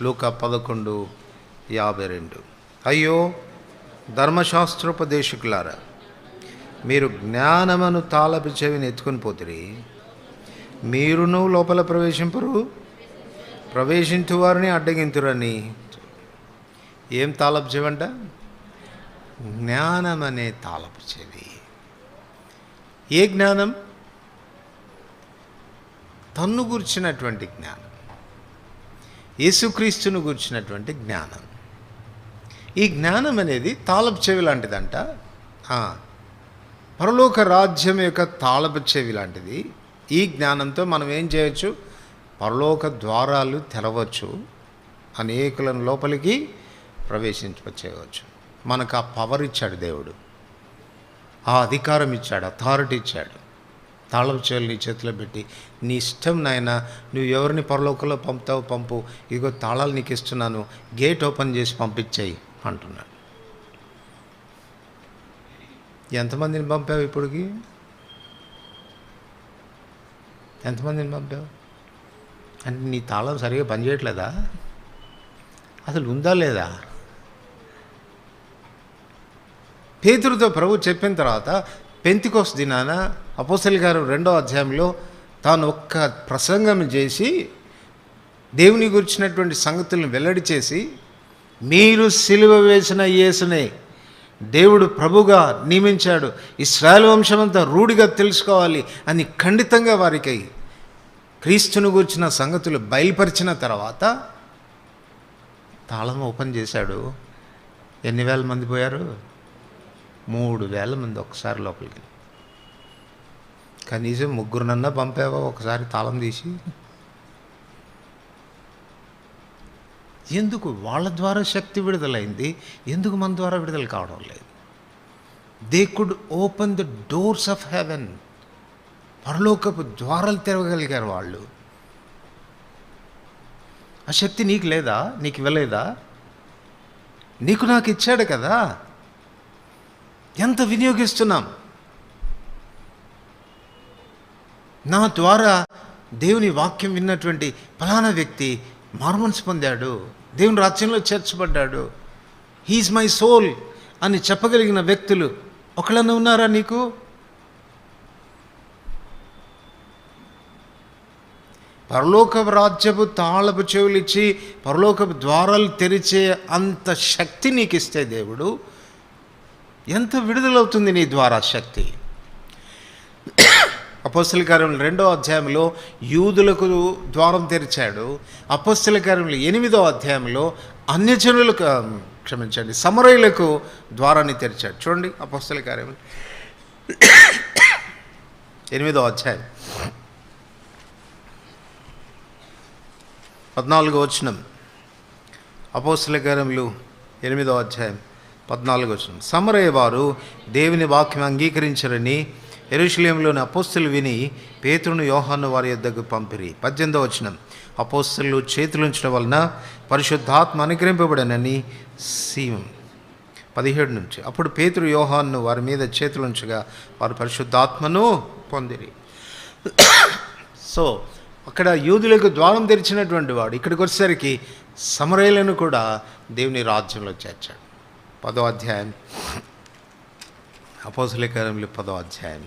లూకా 11:52. అయ్యో ధర్మశాస్త్రోపదేశకులారా, మీరు జ్ఞానమును తాళపు చెవిని ఎత్తుకొని పోతిరి, మీరును లోపల ప్రవేశించు వారిని అడ్డగింతురని. ఏం తాళపు చెవి అంట? జ్ఞానం అనే తాళపు చెవి. ఏ జ్ఞానం? తన్ను గుర్చినటువంటి జ్ఞానం, యేసుక్రీస్తును గుర్చినటువంటి జ్ఞానం. ఈ జ్ఞానం అనేది తాళపు చెవి లాంటిదంట. పరలోక రాజ్యం యొక్క తాళపు చెవి లాంటిది. ఈ జ్ఞానంతో మనం ఏం చేయొచ్చు? పరలోక ద్వారాలు తెరవచ్చు, అనేకులను లోపలికి ప్రవేశించవచ్చు. మనకు ఆ పవర్ ఇచ్చాడు దేవుడు, ఆ అధికారం ఇచ్చాడు, అథారిటీ ఇచ్చాడు. తాళపు చెవులు నీ చేతిలో పెట్టి, నీ ఇష్టం నాయన, నువ్వు ఎవరిని పరలోకంలో పంపుతావు పంపు, ఇదిగో తాళాలు నీకు ఇస్తున్నాను, గేట్ ఓపెన్ చేసి పంపించేయి అంటున్నాడు. ఎంతమందిని పంపావు ఇప్పటికి? ఎంతమందిని పంపావు? అంటే నీ తాళం సరిగా పనిచేయట్లేదా? అసలు ఉందా లేదా? పేతురుతో ప్రభు చెప్పిన తర్వాత పెంతెకొస్తు దినాన అపోస్తలుల కార్యం 2వ అధ్యాయంలో తాను ఒక్క ప్రసంగం చేసి దేవుని గురించినటువంటి సంగతులను వెల్లడి చేసి, మీరు సిలువ వేసిన యేసునే దేవుడు ప్రభుగా నియమించాడు, ఇశ్రాయేలు వంశమంతా రూఢిగా తెలుసుకోవాలి అని ఖండితంగా వారికి క్రీస్తును గురించిన సంగతులు బయలుపరిచిన తర్వాత తాళం ఓపెన్ చేశాడు. ఎన్ని వేల మంది పోయారు? 3,000 మంది ఒకసారి లోపలికి. కనీసం 3 పంపావా ఒకసారి తాళం తీసి? ఎందుకు? వాళ్ళ ద్వారా శక్తి విడుదలైంది, ఎందుకు మన ద్వారా విడుదల కావడం లేదు? They could open the doors of haven. పరలోకపు ద్వారాలు తెరవగలిగారు వాళ్ళు. ఆ శక్తి నీకు లేదా? నీకు ఇవ్వలేదా? నీకు నాకు ఇచ్చాడు కదా. ఎంత వినియోగిస్తున్నాం? నా ద్వారా దేవుని వాక్యం విన్నటువంటి ఫలానా వ్యక్తి మారుమనసు పొందాడు, దేవుని రాజ్యంలో చేర్చబడ్డాడు, హీఈస్ మై సోల్ అని చెప్పగలిగిన వ్యక్తులు ఒకళ్ళన్నా ఉన్నారా నీకు? పరలోక రాజ్యపు తాళపు చెవులు ఇచ్చి పరలోకపు ద్వారాలు తెరిచే అంత శక్తి నీకు ఇస్తే దేవుడు, ఎంత విడుదలవుతుంది నీ ద్వారా శక్తి? అపోస్తల కార్యములు 2వ అధ్యాయంలో యూదులకు ద్వారం తెరిచాడు. అపోస్తల కార్యములు 8వ అధ్యాయంలో అన్యజనులకు, క్షమించండి, సమరయులకు ద్వారాన్ని తెరిచాడు. చూడండి అపోస్తల కార్యములు 8వ అధ్యాయం 14వ వచనం. అపోస్తల కార్యములు 8వ అధ్యాయం 14వ వచనం. సమరయ వారు దేవుని వాక్యం అంగీకరించరని యెరూషలేములోని అపోస్తలు విని పేతురును యోహాను వారి యొద్దకు పంపిరి. 18వ వచనం. అపోస్తలు చేతులుంచడం వలన పరిశుద్ధాత్మ అనుగ్రహింపబడనని సీం. 17 నుంచి. అప్పుడు పేతురు యోహాను వారి మీద చేతులుంచగా వారు పరిశుద్ధాత్మను పొందిరి. సో అక్కడ యూదులకు ద్వారం తెరిచినటువంటి వాడు ఇక్కడికి వచ్చేసరికి సమరయులను కూడా దేవుని రాజ్యంలో చేర్చాడు. 10వ అధ్యాయం అపోస్తల కార్యములు 10వ అధ్యాయం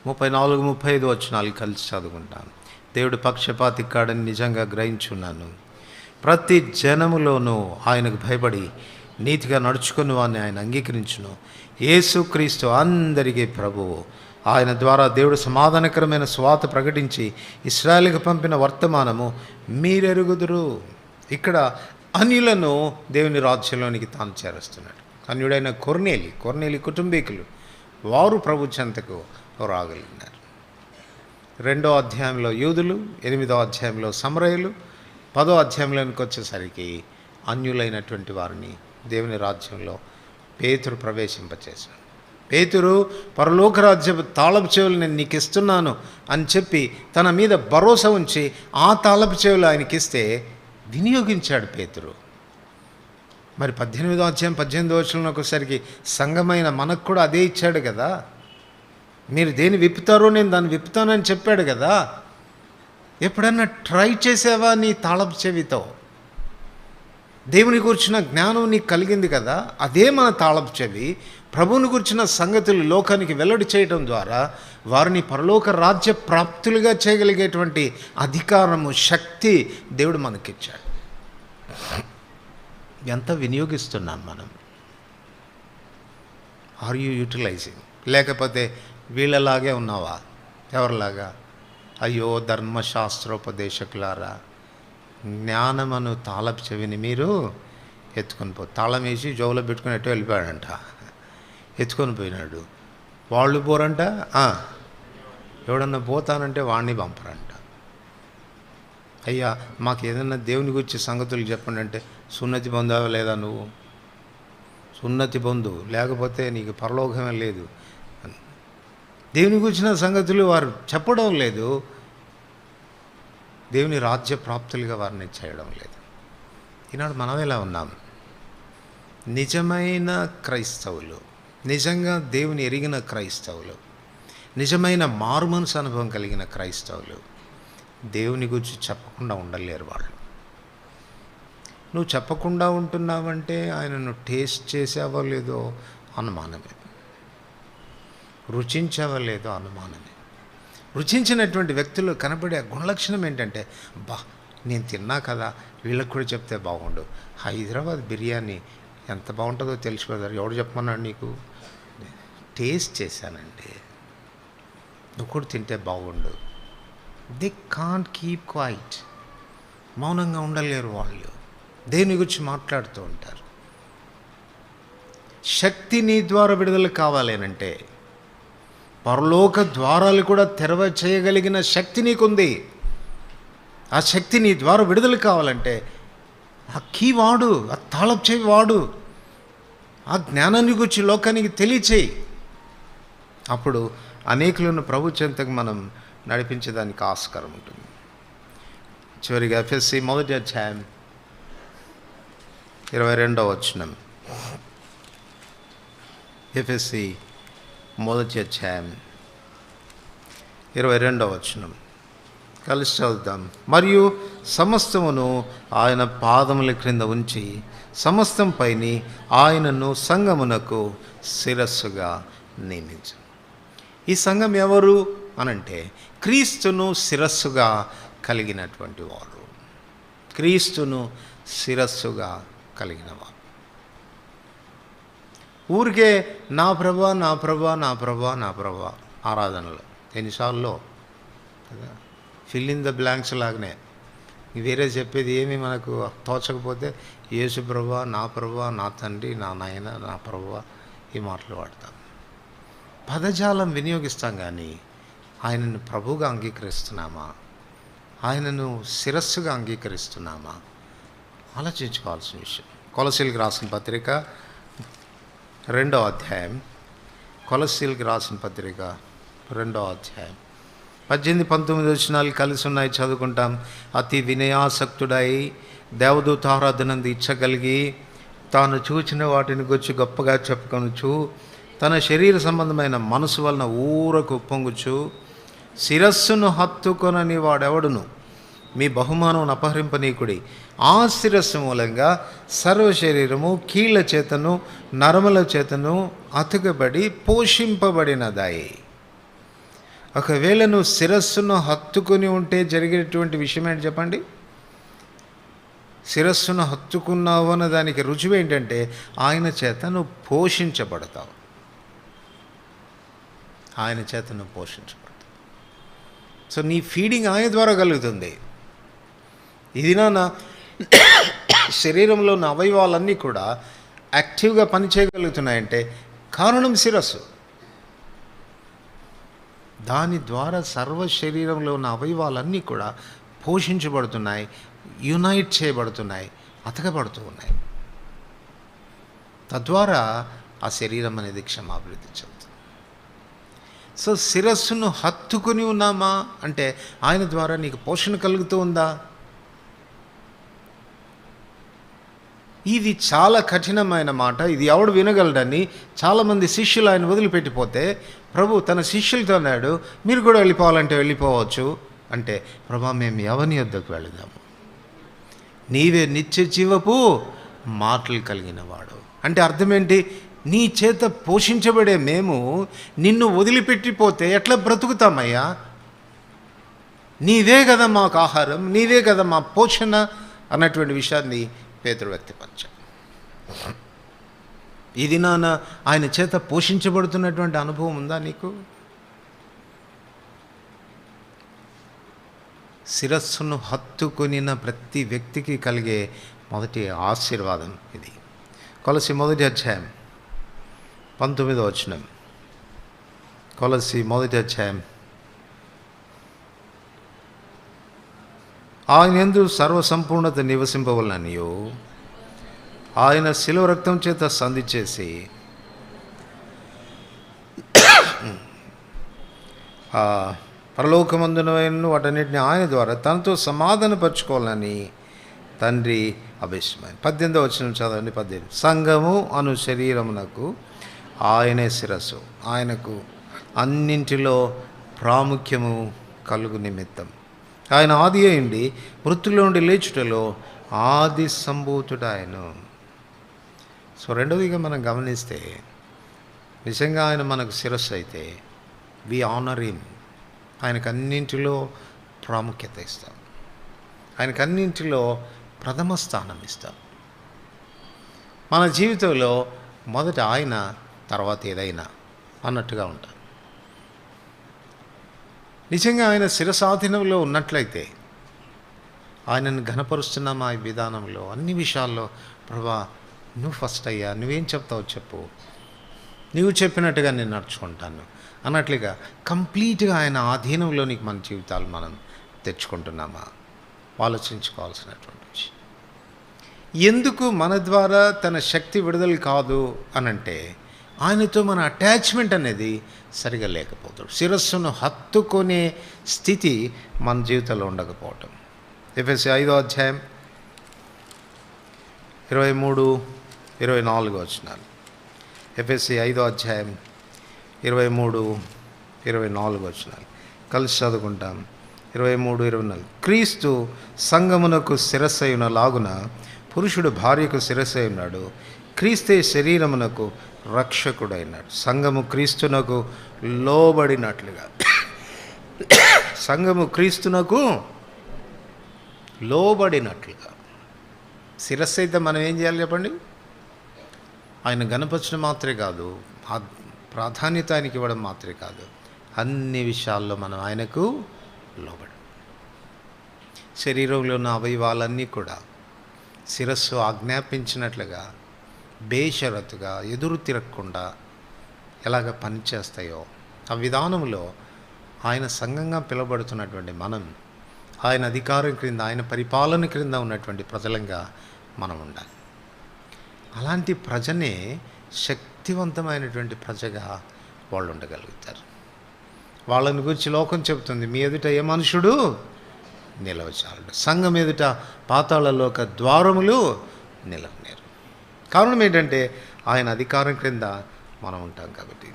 34-35 వచనాలు కలిసి చదువుకుంటాను. దేవుడు పక్షపాతి కాడని నిజంగా గ్రహించున్నాను. ప్రతి జనములోనూ ఆయనకు భయపడి నీతిగా నడుచుకుని వారిని ఆయన అంగీకరించును. యేసుక్రీస్తు అందరికీ ప్రభువు. ఆయన ద్వారా దేవుడు సమాధానకరమైన స్వాత ప్రకటించి ఇశ్రాయేలుకు పంపిన వర్తమానము మీరెరుగుదురు. ఇక్కడ అన్యులను దేవుని రాజ్యంలోనికి తాను చేరుస్తున్నాడు. అన్యుడైన కొర్నేలి కుటుంబీకులు వారు ప్రభు చెంతకు రాగలిగినారు. 2వ అధ్యాయంలో యూదులు, 8వ అధ్యాయంలో సమరయులు, 10వ అధ్యాయంలోనికి వచ్చేసరికి అన్యులైనటువంటి వారిని దేవుని రాజ్యంలో పేతురు ప్రవేశింపచేశాడు. పేతురు పరలోక రాజ్యపు తాళపు చెవులు నేను నీకు ఇస్తున్నాను అని చెప్పి తన మీద భరోసా ఉంచి ఆ తాళపు చెవులు ఆయనకిస్తే వినియోగించాడు పేతురు. మరి 18వ అధ్యాయం 18వ వచనంలోకి వచ్చేసరికి సంఘమైన మనకు కూడా అదే ఇచ్చాడు కదా. మీరు దేన్ని విప్పుతారో నేను దాన్ని విప్పుతానని చెప్పాడు కదా. ఎప్పుడన్నా ట్రై చేసావా నీ తాళపు చెవితో? దేవుని గురించిన జ్ఞానం నీకు కలిగింది కదా, అదే మన తాళపు చెవి. ప్రభువుని గురించిన సంగతులు లోకానికి వెల్లడి చేయడం ద్వారా వారిని పరలోక రాజ్య ప్రాప్తులుగా చేయగలిగేటువంటి అధికారము, శక్తి దేవుడు మనకిచ్చాడు. ఎంత వినియోగిస్తున్నాం మనం? Are you utilising? లేకపోతే వీళ్ళలాగే ఉన్నావా? ఎవరిలాగా? అయ్యో ధర్మశాస్త్రోపదేశకులారా, జ్ఞానమను తాళపు చెవిని మీరు ఎత్తుకొని తాళం వేసి జోబులో పెట్టుకుని ఎట్టో వెళ్ళిపోయాడంట. ఎత్తుకొని పోయినాడు. వాళ్ళు పోరంట, ఎవడన్నా పోతానంటే వాడిని పంపరంట. అయ్యా మాకు ఏదన్నా దేవుని గురించి సంగతులు చెప్పండి అంటే, సున్నతి పొందావా లేదా నువ్వు? సున్నతి పొందు, లేకపోతే నీకు పరలోకమే లేదు. దేవుని గురించిన సంగతులు వారు చెప్పడం లేదు. దేవుని రాజ్య ప్రాప్తులుగా వారిని చేయడం లేదు. ఈనాడు మనం ఎలా ఉన్నాం? నిజమైన క్రైస్తవులు, నిజంగా దేవుని ఎరిగిన క్రైస్తవులు, నిజమైన మారుమనసు అనుభవం కలిగిన క్రైస్తవులు దేవుని గురించి చెప్పకుండా ఉండలేరు. వాళ్ళు నువ్వు చెప్పకుండా ఉంటున్నావంటే ఆయనను టేస్ట్ చేసావో లేదో అనుమానమే, రుచించావో లేదో అనుమానమే. రుచించినటువంటి వ్యక్తులు కనబడే గుణలక్షణం ఏంటంటే, నేను తిన్నా కదా, వీళ్ళకి కూడా చెప్తే బాగుండు. హైదరాబాద్ బిర్యానీ ఎంత బాగుంటుందో తెలిసిపోతారు. ఎవడు చెప్పమన్నాడు నీకు? టేస్ట్ చేశానండి, నువ్వు కూడా తింటే బాగుండు. They can't keep quiet. మౌనంగా ఉండలేరు వాళ్ళు. దేని గురించి మాట్లాడుతూ ఉంటారు. శక్తి నీ ద్వారా విడుదల కావాలేనంటే పరలోక ద్వారాలు కూడా తెరవ చేయగలిగిన శక్తి నీకుంది. ఆ శక్తి నీ ద్వారా విడుదల కావాలంటే ఆ కీ వాడు, ఆ తాళపు చెవి వాడు, ఆ జ్ఞానాన్ని గురించి లోకానికి తెలియచేయి. అప్పుడు అనేకులను ప్రభు చెంతకు మనం నడిపించేదానికి ఆస్కారం ఉంటుంది. చివరిగా ఎఫెసీ 1వ అధ్యాయం 22వ వచనం. ఎఫెసీ 1వ అధ్యాయం 22వ వచనం కలిసి చదువుతాం. మరియు సమస్తమును ఆయన పాదముల క్రింద ఉంచి సమస్తం పైని ఆయనను సంఘమునకు శిరస్సుగా నియమించు. ఈ సంఘం ఎవరు అనంటే క్రీస్తును శిరస్సుగా కలిగినటువంటి వారు. క్రీస్తును శిరస్సుగా కలిగిన వారు. ఊరికే నా ప్రభా నా ప్రభా నా ప్రభా నా ప్రభా ఆరాధనలు ఎన్నిసార్లు కదా, ఫిల్ ఇన్ ద బ్లాంక్స్ లాగానే. వేరే చెప్పేది ఏమీ మనకు తోచకపోతే యేసు ప్రభా, నా ప్రభా, నా తండ్రి, నా నాయన, నా ప్రభా, ఈ మాటలు వాడతాం. పదజాలం వినియోగిస్తాం కానీ ఆయనను ప్రభువుగా అంగీకరిస్తున్నామా? ఆయనను శిరస్సుగా అంగీకరిస్తున్నామా? ఆలోచించుకోవాల్సిన విషయం. కొలసీలకు రాసిన పత్రిక 2వ అధ్యాయం. కొలసీలకు రాసిన పత్రిక 2వ అధ్యాయం 18-19 వచనాలు కలిసి ఉన్నాయి, చదువుకుంటాం. అతి వినయాసక్తుడై దేవదూతారాధనందు ఇచ్చగలిగి తాను చూచిన వాటిని గురించి గొప్పగా చెప్పుకొనుచు తన శరీర సంబంధమైన మనసు వలన ఊరకు ఉప్పొంగుచు శిరస్సును హత్తుకొనని వాడెవడును మీ బహుమానం అపహరింపనీకుడి. ఆ శిరస్సు మూలంగా సర్వ శరీరము కీళ్ళ చేతను నరముల చేతను అతుకబడి పోషింపబడినదాయి. ఒకవేళ నువ్వు శిరస్సును హత్తుకుని ఉంటే జరిగేటువంటి విషయం ఏంటి చెప్పండి? శిరస్సును హత్తుకున్నావు అన్న దానికి రుజువు ఏంటంటే ఆయన చేత నువ్వు పోషించబడతావు. ఆయన చేత నువ్వు పోషించబడతావు. సో నీ ఫీడింగ్ ఆయన ద్వారా కలుగుతుంది. ఇది నా శరీరంలో ఉన్న అవయవాలన్నీ కూడా యాక్టివ్గా పనిచేయగలుగుతున్నాయంటే కారణం శిరస్సు. దాని ద్వారా సర్వ శరీరంలో ఉన్న అవయవాలన్నీ కూడా పోషించబడుతున్నాయి, యునైట్ చేయబడుతున్నాయి, అతకబడుతూ ఉన్నాయి. తద్వారా ఆ శరీరం అనేది క్షమాభివృద్ధి చెందుతుంది. సో శిరస్సును హత్తుకుని ఉన్నామా అంటే ఆయన ద్వారా నీకు పోషణ కలుగుతూ ఉందా? ఇది చాలా కఠినమైన మాట. ఇది ఎవడు వినగలడని చాలామంది శిష్యులు ఆయన వదిలిపెట్టిపోతే ప్రభు తన శిష్యులతో అన్నాడు, మీరు కూడా వెళ్ళిపోవాలంటే వెళ్ళిపోవచ్చు. అంటే ప్రభా, మేము ఎవని యొద్దకు వెళదాము? నీవే నిత్య జీవపు మాటలు కలిగిన వాడు. అంటే అర్థం ఏంటి? నీ చేత పోషించబడే మేము నిన్ను వదిలిపెట్టిపోతే ఎట్లా బ్రతుకుతామయ్యా? నీవే కదా మాకు ఆహారం, నీవే కదా మా పోషణ అన్నటువంటి విషయాన్ని పేతురు వ్యక్తపరిచాడు. ఇది ఆయన చేత పోషించబడుతున్నటువంటి అనుభవం ఉందా నీకు? శిరస్సును హత్తుకొనిన ప్రతి వ్యక్తికి కలిగే మొదటి ఆశీర్వాదం ఇది. కొలసి 1వ అధ్యాయం 19వ వచనం. కొలసి 1వ అధ్యాయం. ఆయన యందు సర్వసంపూర్ణత నివసింపవలననియు ఆయన శిలువ రక్తం చేత సంధి చేసి పరలోకమందునను వాటన్నిటిని ఆయన ద్వారా తనతో సమాధానపరచుకోవాలని తండ్రి అభిష్టమైంది. 18వ వచనం చదవండి. 18. సంఘము అను శరీరమునకు ఆయనే శిరస్సు, ఆయనకు అన్నింటిలో ప్రాముఖ్యము కలుగు నిమిత్తం ఆయన ఆది అయింది, మృతుల్లో నుండి లేచుటలో ఆది సంభూతుడాయను. సో రెండవదిగా మనం గమనిస్తే నిజంగా ఆయన మనకు శిరస్సు అయితే వి ఆనర్ హిమ్. ఆయనకు అన్నింటిలో ప్రాముఖ్యత ఇస్తాం, ఆయనకు అన్నింటిలో ప్రథమ స్థానం ఇస్తాం. మన జీవితంలో మొదట ఆయన, తర్వాత ఏదైనా అన్నట్టుగా ఉంటాం. నిజంగా ఆయన శిరసాధీనంలో ఉన్నట్లయితే ఆయనను ఘనపరుస్తున్నామా ఈ విధానంలో అన్ని విషయాల్లో? ప్రభా, నువ్వు ఫస్ట్ అయ్యా, నువ్వేం చెప్తావు చెప్పు, నువ్వు చెప్పినట్టుగా నేను నడుచుకుంటాను అన్నట్లుగా కంప్లీట్గా ఆయన ఆధీనంలోనికి మన జీవితాలు మనం తెచ్చుకుంటున్నామా ఆలోచించుకోవాల్సినటువంటి విషయం. ఎందుకు మన ద్వారా తన శక్తి విడుదల కాదు అనంటే ఆయనతో మన అటాచ్మెంట్ అనేది సరిగా లేకపోతాడు. శిరస్సును హత్తుకునే స్థితి మన జీవితంలో ఉండకపోవటం. ఎఫెసీ 5వ అధ్యాయం 23-24 వచనాలు. ఎఫెసీ 5వ అధ్యాయం 23-24 వచనాలు కలిసి చదువుకుంటాం. 23-24. క్రీస్తు సంఘమునకు శిరస్సైన లాగున పురుషుడు భార్యకు శిరస్సై ఉన్నాడు. క్రీస్తే శరీరమునకు రక్షకుడైనాడు. సంఘము క్రీస్తునకు లోబడినట్లుగా. సంఘము క్రీస్తునకు లోబడినట్లుగా. శిరస్సు అయితే మనం ఏం చేయాలి చెప్పండి? ఆయన గణపరచడం మాత్రమే కాదు, ప్రాధాన్యత ఆయనకి ఇవ్వడం మాత్రమే కాదు, అన్ని విషయాల్లో మనం ఆయనకు లోబడి. శరీరంలో ఉన్న అవయవాలన్నీ కూడా శిరస్సు ఆజ్ఞాపించినట్లుగా బేషరతుగా ఎదురు తిరగకుండా ఎలాగ పనిచేస్తాయో ఆ విధానంలో ఆయన సంఘంగా పిలువబడుతున్నటువంటి మనం ఆయన అధికారం క్రింద, ఆయన పరిపాలన క్రింద ఉన్నటువంటి ప్రజలంగా మనం ఉండాలి. అలాంటి ప్రజనే శక్తివంతమైనటువంటి ప్రజగా వాళ్ళు ఉండగలుగుతారు. వాళ్ళని గురించి లోకం చెబుతుంది, మీ ఎదుట ఏ మనుషుడు నిలవచాలడు, సంఘం ఎదుట పాతాళలోక ద్వారములు నిలవనేరు. కారణం ఏంటంటే ఆయన అధికారం క్రింద మనం ఉంటాం కాబట్టి.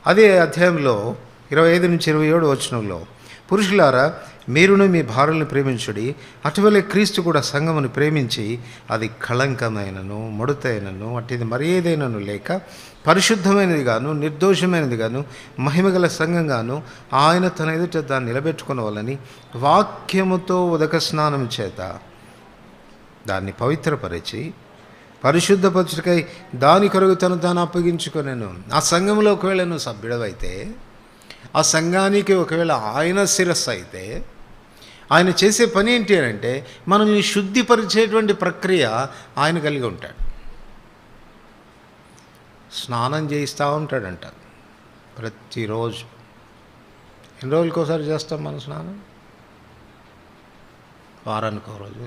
అదే అధ్యాయంలో 25-27 వచనంలో, పురుషులారా మీరును మీ భార్యలను ప్రేమించుడి, అటువలే క్రీస్తు కూడా సంఘమును ప్రేమించి అది కళంకమైనను ముడతైనను అట్టిది మరి ఏదైనాను లేక పరిశుద్ధమైనది గాను నిర్దోషమైనది గాను మహిమగల సంఘంగాను ఆయన తన ఎదుట దాన్ని నిలబెట్టుకునవాలని వాక్యముతో ఉదక స్నానం చేత దాన్ని పవిత్రపరిచి పరిశుద్ధపరచుటకై దాని కొరకు తను తాను అప్పగించుకొనెను. ఆ సంఘంలో ఒకవేళ నువ్వు సభ్యుడవైతే, ఆ సంఘానికి ఒకవేళ ఆయన శిరస్సు అయితే, ఆయన చేసే పని ఏంటి అని అంటే మనల్ని శుద్ధిపరిచేటువంటి ప్రక్రియ ఆయన కలిగి ఉంటాడు. స్నానం చేయిస్తూ ఉంటాడంట ప్రతిరోజు. ఎన్ని రోజులకోసారి చేస్తాం మన స్నానం? వారానికి ఒక రోజు.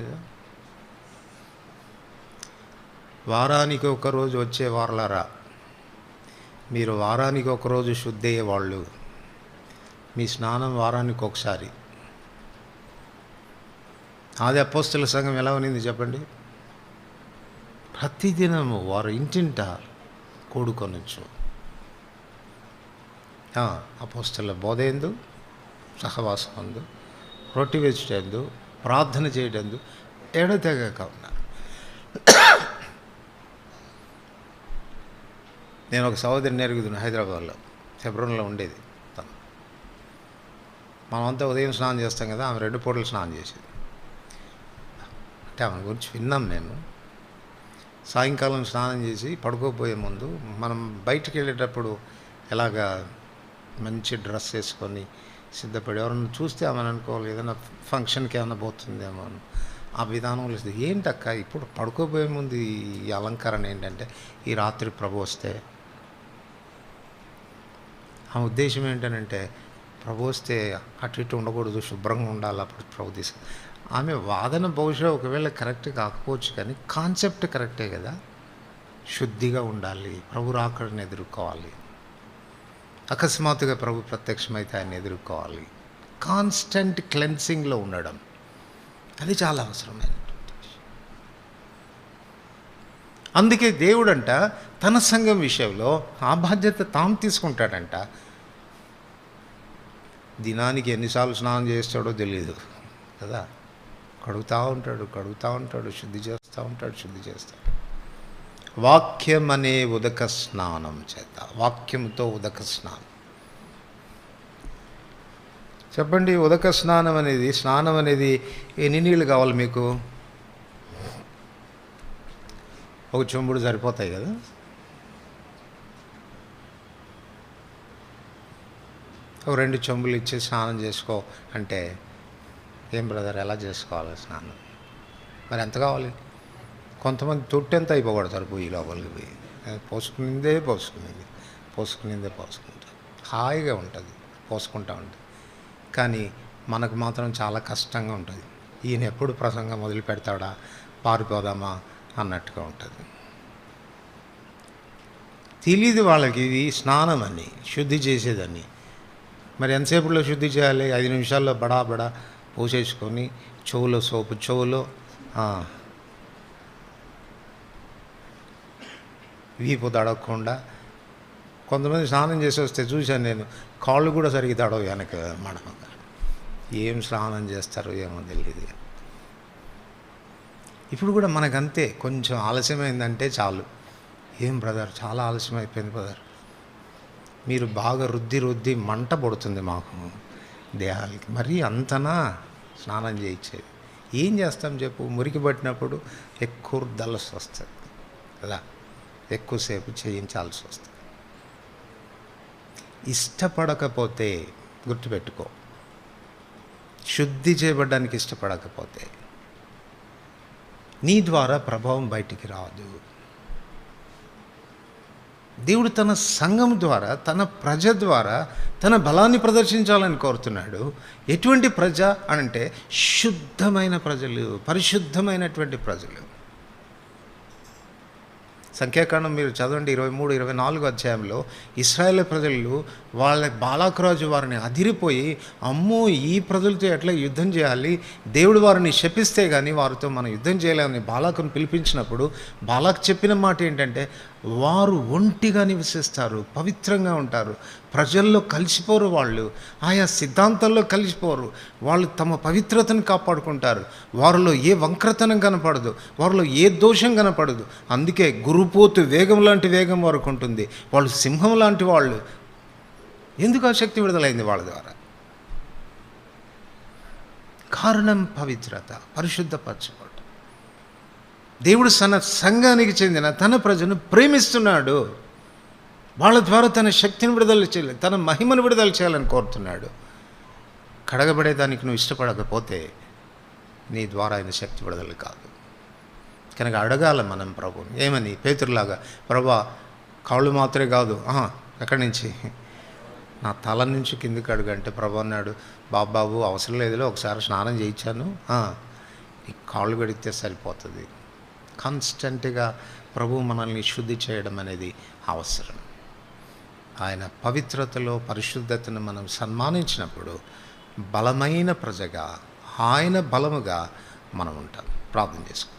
వారానికి ఒక రోజు వచ్చే వారలారా, మీరు వారానికి ఒకరోజు శుద్ధి అయ్యేవాళ్ళు, మీ స్నానం వారానికి ఒకసారి. ఆది అపోస్తలుల సంఘం ఎలా ఉన్నింది చెప్పండి? ప్రతిదినము వారు ఇంటింట కూడుకొనొచ్చు. అపోస్తలుల బోధ ఎందు, సహవాసం అందు, రొట్టె వేచుటందు, ప్రార్థన చేయడందు ఎడతెగక ఉన్నారు. నేను ఒక సహోదరిని ఎరుగుతున్నాను హైదరాబాద్లో, హెబ్రోన్లో ఉండేది. మనమంతా ఉదయం స్నానం చేస్తాం కదా, ఆమె 2 పూటలు స్నానం చేసేది. అంటే ఆమె గురించి విన్నాం మేము. సాయంకాలం స్నానం చేసి పడుకోపోయే ముందు మనం బయటికి వెళ్ళేటప్పుడు ఎలాగా మంచి డ్రెస్ వేసుకొని సిద్ధపడి ఎవరన్నా చూస్తే ఆమెను అనుకోవాలి ఏదైనా ఫంక్షన్కి ఏమైనా పోతుందేమో అని. ఆ విధానంలో ఏంటక్క ఇప్పుడు పడుకోపోయే ముందు ఈ అలంకరణ ఏంటంటే, ఈ రాత్రి ప్రభు వస్తే, ఆ ఉద్దేశం ఏంటనంటే ప్రభు వస్తే అటు ఇటు ఉండకూడదు, శుభ్రంగా ఉండాలి, అప్పుడు ప్రభు తీసుకు. ఆమె వాదన బహుశా ఒకవేళ కరెక్ట్ కాకపోవచ్చు, కానీ కాన్సెప్ట్ కరెక్టే కదా. శుద్ధిగా ఉండాలి, ప్రభు రాకడని ఎదుర్కోవాలి, అకస్మాత్తుగా ప్రభు ప్రత్యక్షమైతే ఆయన ఎదుర్కోవాలి. కాన్స్టెంట్ క్లెన్సింగ్లో ఉండడం అది చాలా అవసరమైనటువంటి విషయం. అందుకే దేవుడంట తన సంఘం విషయంలో ఆ బాధ్యత తాము తీసుకుంటాడంట. దినానికి ఎన్నిసార్లు స్నానం చేస్తాడో తెలియదు కదా. కడుగుతూ ఉంటాడు, శుద్ధి చేస్తాడు. వాక్యం అనే ఉదక స్నానం చేత, వాక్యంతో ఉదక స్నానం. చెప్పండి, ఉదక స్నానం అనేది ఎన్ని నీళ్ళు కావాలి మీకు? ఒక చెంబుడు సరిపోతాయి కదా. ఒక 2 చెంబులు ఇచ్చి స్నానం చేసుకో అంటే, ఏం బ్రదర్ ఎలా చేసుకోవాలి స్నానం? మరి ఎంత కావాలి? కొంతమంది తొట్టెంత అయిపోగొడతారు పొయ్యి లోపలికి పోయి. పోసుకునిందే పోసుకుంటారు. హాయిగా ఉంటుంది, పోసుకుంటూ ఉంటుంది. కానీ మనకు మాత్రం చాలా కష్టంగా ఉంటుంది. ఈయన ఎప్పుడు ప్రసంగం మొదలు పెడతాడా, పారిపోదామా అన్నట్టుగా ఉంటుంది. తెలీదు వాళ్ళకి ఇది స్నానం అని, శుద్ధి చేసేదని. మరి ఎంతసేపులో శుద్ధి చేయాలి? 5 నిమిషాల్లో బడా పోసేసుకొని చెవులో సోపు, చెవులో వీపు తడవకుండా. కొంతమంది స్నానం చేసి వస్తే చూశాను నేను, కాళ్ళు కూడా సరిగ్గా తడవు వెనక మడమగా. ఏం స్నానం చేస్తారో ఏమో తెలియదు. ఇప్పుడు కూడా మనకంతే, కొంచెం ఆలస్యమైందంటే చాలు, ఏం బ్రదర్ చాలా ఆలస్యం అయిపోయింది బ్రదర్. మీరు బాగా రుద్ది మంట పడుతుంది మాకు దేహాలకి, మరీ అంతనా స్నానం చేయించేది. ఏం చేస్తాం చెప్పు? మురికి పట్టినప్పుడు ఎక్కువ రుద్దాల్సి వస్తుంది కదా, ఎక్కువసేపు చేయించాల్సి వస్తుంది. ఇష్టపడకపోతే గుర్తుపెట్టుకో, శుద్ధి చేయబడ్డానికి ఇష్టపడకపోతే నీ ద్వారా ప్రభావం బయటికి రాదు. దేవుడు తన సంఘం ద్వారా, తన ప్రజ ద్వారా తన బలాన్ని ప్రదర్శించాలని కోరుతున్నాడు. ఎటువంటి ప్రజ అంటే శుద్ధమైన ప్రజలు, పరిశుద్ధమైనటువంటి ప్రజలు. సంఖ్యాకాండం మీరు చదవండి, 23, 24 అధ్యాయంలో ఇశ్రాయేలు ప్రజలు వాళ్ళ బాలాకు వారిని అదిరిపోయి, అమ్మో ఈ ప్రజలతో ఎట్లా యుద్ధం చేయాలి, దేవుడు వారిని శపిస్తే కానీ వారితో మనం యుద్ధం చేయలేమని బాలాకును పిలిపించినప్పుడు బాలాకు చెప్పిన మాట ఏంటంటే, వారు ఒంటిగా నివసిస్తారు, పవిత్రంగా ఉంటారు, ప్రజల్లో కలిసిపోరు, వాళ్ళు ఆయా సిద్ధాంతాల్లో కలిసిపోరు, వాళ్ళు తమ పవిత్రతను కాపాడుకుంటారు, వారిలో ఏ వంక్రతనం కనపడదు, వారిలో ఏ దోషం కనపడదు. అందుకే గురుపోతు వేగం లాంటి వేగం వరకు ఉంటుంది. వాళ్ళు సింహం లాంటి వాళ్ళు. ఎందుకు ఆ శక్తి విడుదలైంది వాళ్ళ ద్వారా? కారణం పవిత్రత, పరిశుద్ధపరచబడ్డ. దేవుడు తన సంఘానికి చెందిన తన ప్రజను ప్రేమిస్తున్నాడు. వాళ్ళ ద్వారా తన శక్తిని విడుదల చేయాలి, తన మహిమను విడుదల చేయాలని కోరుతున్నాడు. కడగబడేదానికి నువ్వు ఇష్టపడకపోతే నీ ద్వారా ఆయన శక్తి విడుదల కాదు. కనుక అడగాల మనం ప్రభుని, ఏమని? పేతురులాగా, ప్రభా కాళ్ళు మాత్రమే కాదు, ఎక్కడి నుంచి నా తల నుంచి కిందికి అడుగంటే ప్రభు అన్నాడు, బాబు అవసరం లేదులే, ఒకసారి స్నానం చేయించాను, నీ కాళ్ళు కడిగితే సరిపోతుంది. కాన్స్టెంట్గా ప్రభు మనల్ని శుద్ధి చేయడం అనేది అవసరం. ఆయన పవిత్రతలో పరిశుద్ధతను మనం సన్మానించినప్పుడు బలమైన ప్రజగా, ఆయన బలముగా మనం ఉంటాం. ప్రార్థన చేసుకో.